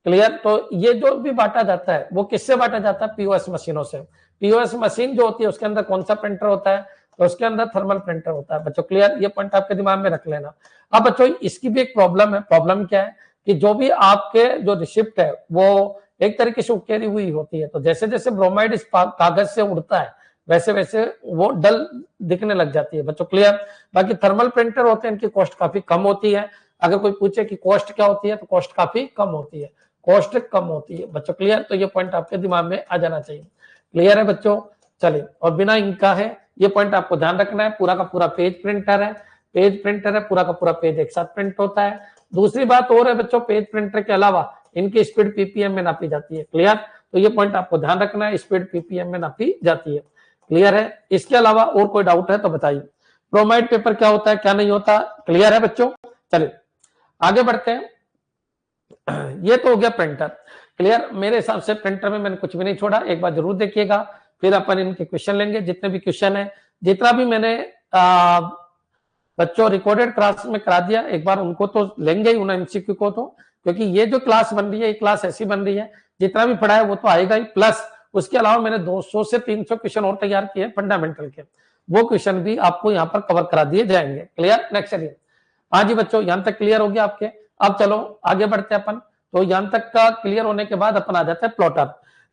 A: क्लियर? तो ये जो भी बांटा जाता है वो किससे बांटा जाता है? पीओएस मशीनों से। पीओएस मशीन जो होती है उसके अंदर कौन सा प्रिंटर होता है? तो उसके अंदर थर्मल प्रिंटर होता है। बच्चों क्लियर? ये पॉइंट आपके दिमाग में रख लेना। अब बच्चों इसकी भी एक प्रॉब्लम है। प्रॉब्लम क्या है कि जो भी आपके जो रिसिप्ट है वो एक तरीके से उकेरी हुई होती है। तो जैसे जैसे ब्रोमाइड इस कागज से उड़ता है वैसे वैसे वो डल दिखने लग जाती है। बच्चों क्लियर? बाकी थर्मल प्रिंटर होते हैं, इनकी कॉस्ट काफी कम होती है। अगर कोई पूछे कि कॉस्ट क्या होती है, तो कॉस्ट काफी कम होती है। बच्चों क्लियर? तो ये पॉइंट आपके दिमाग में आ जाना चाहिए। क्लियर है बच्चों? चलिए, और बिना इंक का है, ये पॉइंट आपको ध्यान रखना है। पूरा का पूरा पेज प्रिंटर है, पूरा का पूरा पेज एक साथ प्रिंट होता है। दूसरी बात और है बच्चों, पेज प्रिंटर के अलावा इनकी स्पीड पीपीएम में नापी जाती है। क्लियर? तो ये पॉइंट आपको ध्यान रखना है, स्पीड पीपीएम में नापी जाती है। क्लियर है? इसके अलावा और कोई डाउट है तो बताइए। ब्रोमाइड पेपर क्या होता है, क्या नहीं होता? क्लियर है बच्चों? चलिए आगे बढ़ते हैं। ये तो हो गया प्रिंटर। क्लियर? मेरे हिसाब से प्रिंटर में मैंने कुछ भी नहीं छोड़ा, एक बार जरूर देखिएगा, फिर अपन इनके क्वेश्चन लेंगे। जितने भी क्वेश्चन है, जितना भी मैंने बच्चों रिकॉर्डेड क्लास में करा दिया, एक बार उनको तो लेंगे ही, उन एमसीक्यू को तो, क्योंकि ये जो क्लास बन रही है, ये क्लास ऐसी बन रही है जितना भी पढ़ा है वो तो आएगा ही, प्लस उसके अलावा मैंने 200 से 300 क्वेश्चन और तैयार किए फंडामेंटल के, वो क्वेश्चन भी आपको यहाँ पर कवर करा दिए जाएंगे। क्लियर? नेक्स्ट चलिए। हाँ जी बच्चों, यहाँ तक क्लियर हो गया आपके? अब चलो आगे बढ़ते हैं अपन। तो यहाँ तक का क्लियर होने के बाद अपन आ जाते हैं प्लॉटर।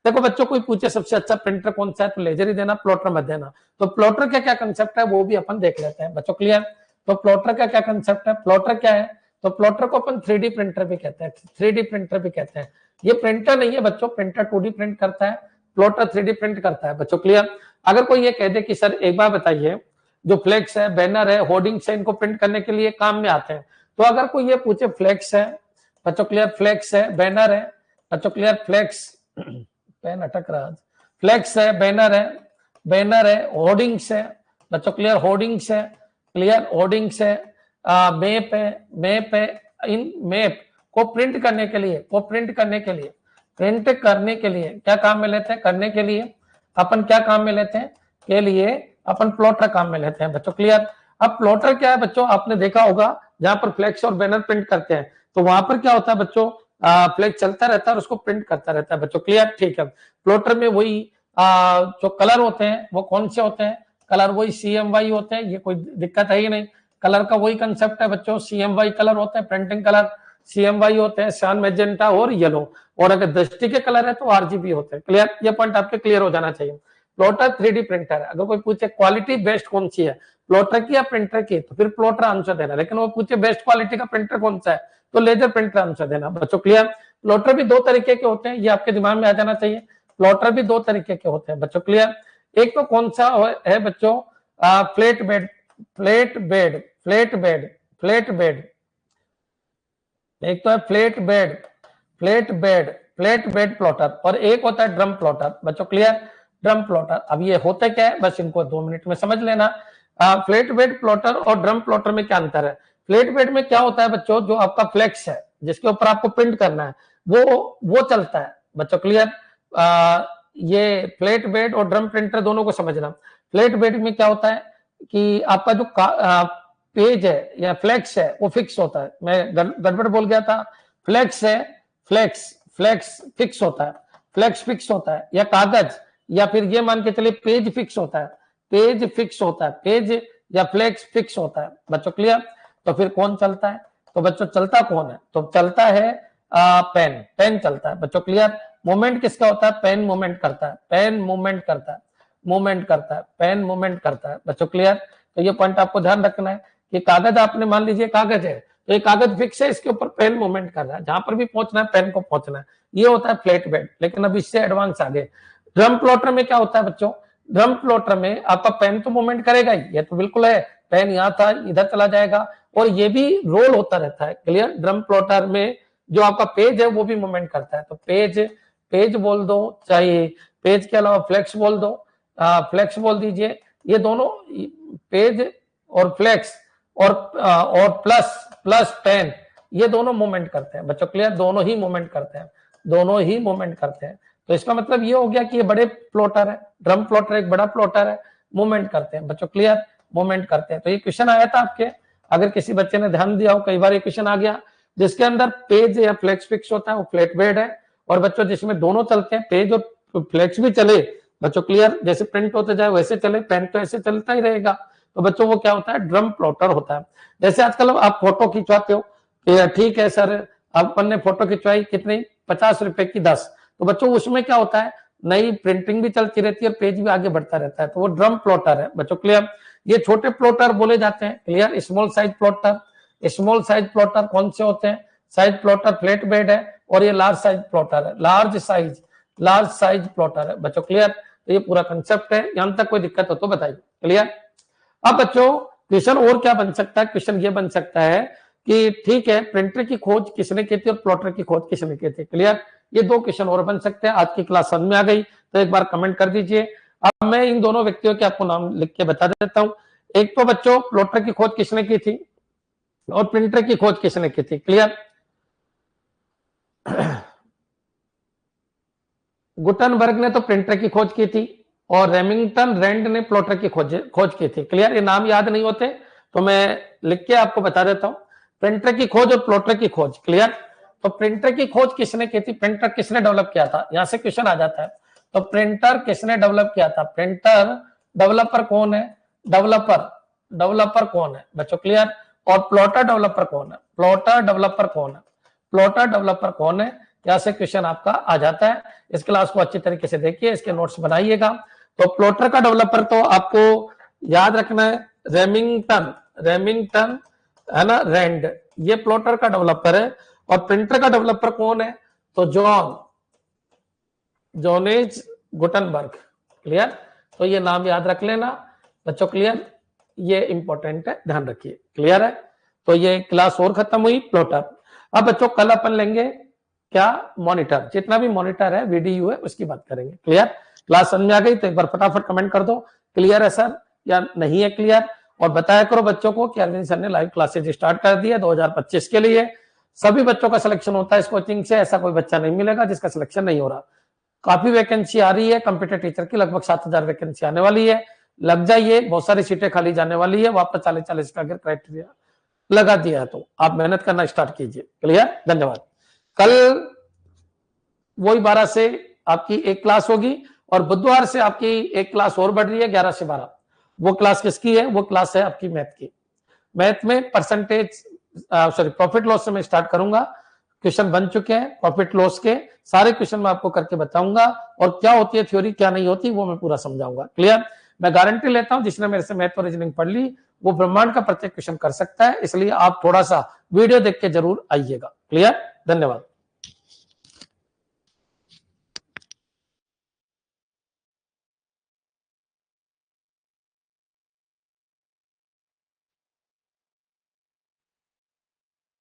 A: देखो बच्चों, कोई पूछे सबसे अच्छा प्रिंटर कौन सा है, तो लेजर ही देना, प्लॉटर मत देना। तो प्लॉटर का क्या कंसेप्ट है वो भी अपन देख लेते हैं। बच्चों क्लियर? तो प्लॉटर का क्या कंसेप्ट है, प्लॉटर क्या है? तो प्लॉटर को अपन 3D प्रिंटर भी कहते हैं। 3D प्रिंटर भी कहते हैं। ये प्रिंटर नहीं है बच्चों, प्रिंटर 2D प्रिंट करता है, प्लॉटर 3D प्रिंट करता है। बच्चों क्लियर? अगर कोई ये कह दे कि सर एक बार बताइए, जो फ्लेक्स है, बैनर है, होर्डिंग्स है, इनको प्रिंट करने के लिए काम में आते हैं, तो अगर कोई ये पूछे फ्लेक्स है, बच्चों क्लियर, फ्लेक्स है, बैनर है बच्चों क्लियर, फ्लेक्स पेन अटक रहा है, फ्लेक्स है, बैनर है, होर्डिंग्स है बच्चों क्लियर, होर्डिंग्स है क्लियर, होर्डिंग्स है, मैप है, इन मैप को प्रिंट करने के लिए, प्रिंट करने के लिए क्या काम में लेते हैं, करने के लिए अपन क्या काम में लेते हैं, के लिए अपन प्लॉटर काम में लेते हैं बच्चों क्लियर। अब प्लॉटर क्या है बच्चों, आपने देखा होगा जहां पर फ्लेक्स और बैनर प्रिंट करते हैं तो वहां पर क्या होता है बच्चों, फ्लेक्स चलता रहता है और उसको प्रिंट करता रहता है बच्चों क्लियर, ठीक है। प्लॉटर में वही जो कलर होते हैं वो कौन से होते हैं, कलर वही CMY होते हैं, ये कोई दिक्कत है ही नहीं, कलर का वही कंसेप्ट है बच्चों, CMY कलर होते हैं, प्रिंटिंग कलर CMY होते हैं, सियान, मैजेंटा और येलो, और अगर दृष्टि के कलर है तो RGB होते हैं क्लियर, ये पॉइंट आपके क्लियर हो जाना चाहिए। प्लॉटर 3D प्रिंटर है, अगर कोई पूछे क्वालिटी बेस्ट कौन सी है, प्लॉटर की या प्रिंटर की, तो फिर प्लॉटर आंसर देना, लेकिन वो पूछे बेस्ट क्वालिटी का प्रिंटर कौन सा है तो लेजर प्रिंटर आंसर देना बच्चों क्लियर। प्लॉटर भी दो तरीके के होते हैं, ये आपके दिमाग में आ जाना चाहिए, प्लॉटर भी दो तरीके के होते हैं बच्चों क्लियर। एक तो कौन सा है बच्चों, फ्लैट बेड, एक तो है फ्लैट बेड प्लॉटर, और एक होता है ड्रम प्लॉटर बच्चों क्लियर, ड्रम प्लॉटर। अब ये होते क्या है, बस इनको 2 मिनट में समझ लेना। फ्लैट बेड प्लॉटर और ड्रम प्लॉटर में क्या अंतर है, फ्लैट बेड में क्या होता है बच्चों, जो आपका फ्लेक्स है जिसके ऊपर आपको प्रिंट करना है वो चलता है बच्चों क्लियर। ये फ्लैट बेड और ड्रम प्रिंटर दोनों को समझना। फ्लैट बेड में क्या होता है कि आपका जो पेज है या फ्लेक्स है वो फिक्स होता है, मैं गड़बड़ बोल गया था, फ्लेक्स है, फ्लेक्स फिक्स होता है, फ्लेक्स फिक्स होता है, या कागज, या फिर ये मान के चलिए पेज फिक्स होता है, पेज या फ्लेक्स फिक्स होता है बच्चों क्लियर। तो फिर कौन चलता है, तो बच्चों चलता कौन है, तो चलता है पेन चलता है बच्चों क्लियर। मूवमेंट किसका होता है, पेन मूवमेंट करता है, पेन मूवमेंट करता है बच्चों क्लियर। तो ये पॉइंट आपको ध्यान रखना है कि कागज, आपने मान लीजिए कागज है तो ये कागज फिक्स है, इसके ऊपर पेन मूवमेंट कर रहा है, जहां पर भी पहुंचना है पेन को पहुंचना है, ये होता है फ्लैट बेड। लेकिन अब इससे एडवांस आगे ड्रम प्लॉटर में क्या होता है बच्चों, ड्रम प्लॉटर में आपका पेन तो मूवमेंट करेगा ही, ये तो बिल्कुल है, पेन यहाँ था इधर चला जाएगा, और ये भी रोल होता रहता है क्लियर। ड्रम प्लॉटर में जो आपका पेज है वो भी मूवमेंट करता है, तो पेज बोल दो, चाहे पेज के अलावा फ्लेक्स बोल दो, फ्लेक्स बोल दीजिए, ये दोनों पेज और फ्लेक्स और प्लस पेन, ये दोनों मूवमेंट करते हैं बच्चों क्लियर, दोनों ही मूवमेंट करते हैं। तो इसका मतलब ये हो गया कि ये बड़े प्लॉटर है, ड्रम प्लॉटर एक बड़ा प्लॉटर है, मूवमेंट करते हैं बच्चों क्लियर, मूवमेंट करते हैं। तो ये क्वेश्चन आया था आपके, अगर किसी बच्चे ने ध्यान दिया हो, कई बार ये क्वेश्चन आ गया, जिसके अंदर पेज या फ्लेक्स फिक्स होता है वो फ्लैट बेड है, और बच्चों जिसमें दोनों चलते हैं, पेज और फ्लेक्स भी चले बच्चों क्लियर, जैसे प्रिंट होते जाए वैसे चले, पेन तो ऐसे चलता ही रहेगा, तो बच्चों वो क्या होता है, ड्रम प्लॉटर होता है। जैसे आजकल आप फोटो खिंचवाते हो, ठीक है सर, अपन ने फोटो खिंचवाई कितनी, 50 रुपए की 10, तो बच्चों उसमें क्या होता है, नई प्रिंटिंग भी चलती रहती है और पेज भी आगे बढ़ता रहता है, तो वो ड्रम प्लॉटर है बच्चों क्लियर। ये छोटे प्लॉटर बोले जाते हैं क्लियर, स्मॉल साइज प्लॉटर कौन से होते हैं, साइज प्लॉटर फ्लैट बेड है, और ये लार्ज साइज प्लॉटर है, लार्ज साइज प्लॉटर है बच्चों क्लियर। तो ये पूरा कंसेप्ट है, यहां तक कोई दिक्कत हो तो बताइए क्लियर। अब बच्चों क्वेश्चन और क्या बन सकता है, क्वेश्चन ये बन सकता है कि ठीक है, प्रिंटर की खोज किसने की थी और प्लॉटर की खोज किसने की थी क्लियर। ये 2 क्वेश्चन और बन सकते हैं। आज की क्लास समझ में आ गई तो एक बार कमेंट कर दीजिए। अब मैं इन दोनों व्यक्तियों के आपको नाम लिख के बता देता हूं। एक तो बच्चों प्लॉटर की खोज किसने की थी और प्रिंटर की खोज किसने की थी क्लियर। गुटनबर्ग ने तो प्रिंटर की खोज की थी और रेमिंगटन रैंड ने प्लॉटर की खोज की थी क्लियर। ये नाम याद नहीं होते तो मैं लिख के आपको बता देता हूं, प्रिंटर की खोज और प्लॉटर की खोज क्लियर। तो प्रिंटर की खोज किसने की थी, प्रिंटर किसने डेवलप किया था, यहां से क्वेश्चन आ जाता है। तो प्रिंटर किसने डेवलप किया था, प्रिंटर डेवलपर कौन है, डेवलपर कौन है बच्चों क्लियर। और प्लॉटर डेवलपर कौन है, प्लॉटर डेवलपर कौन है, यहां से क्वेश्चन आपका आ जाता है। इस क्लास को अच्छी तरीके से देखिए, इसके नोट्स बनाइएगा। तो प्लॉटर का डेवलपर तो आपको याद रखना है, रेमिंगटन है ना, रैंड, ये प्लॉटर का डेवलपर है। और प्रिंटर का डेवलपर कौन है, तो जॉनेज गुटनबर्ग क्लियर। तो ये नाम याद रख लेना बच्चों क्लियर, ये इंपॉर्टेंट है, ध्यान रखिए क्लियर है। तो ये क्लास और खत्म हुई प्लॉटर। अब बच्चों कल अपन लेंगे क्या, मॉनिटर, जितना भी मॉनिटर है वीडीयू है उसकी बात करेंगे। क्लियर? क्लास समझ में आ गई तो एक बार फटाफट कमेंट कर दो क्लियर है सर या नहीं है क्लियर, और बताया करो बच्चों को कि अरविंद सर ने लाइव क्लासेज स्टार्ट कर दी है 2025 के लिए। सभी बच्चों का सिलेक्शन होता है इस कोचिंग से, ऐसा कोई बच्चा नहीं मिलेगा जिसका सिलेक्शन नहीं हो रहा। काफी वैकेंसी आ रही है कंप्यूटर टीचर की, लगभग 7,000 वैकेंसी आने वाली है। लग जाइए, बहुत सारी सीटें खाली जाने वाली है, वापस 40-40 का अगर क्राइटेरिया लगा दिया है तो आप मेहनत करना स्टार्ट कीजिए। क्लियर? धन्यवाद। कल वही 12 से आपकी एक क्लास होगी और बुधवार से आपकी एक क्लास और बढ़ रही है 11 से 12। वो क्लास किसकी है? वो क्लास है आपकी मैथ की। मैथ में परसेंटेज प्रॉफिट लॉस से मैं स्टार्ट करूंगा। क्वेश्चन बन चुके हैं प्रॉफिट लॉस के, सारे क्वेश्चन मैं आपको करके बताऊंगा और क्या होती है थ्योरी क्या नहीं होती वो मैं पूरा समझाऊंगा। क्लियर? मैं गारंटी लेता हूं जिसने मेरे से मैथ और रीजनिंग पढ़ ली वो ब्रह्मांड का प्रत्येक क्वेश्चन कर सकता है, इसलिए आप थोड़ा सा वीडियो देख के जरूर आइएगा। क्लियर? धन्यवाद।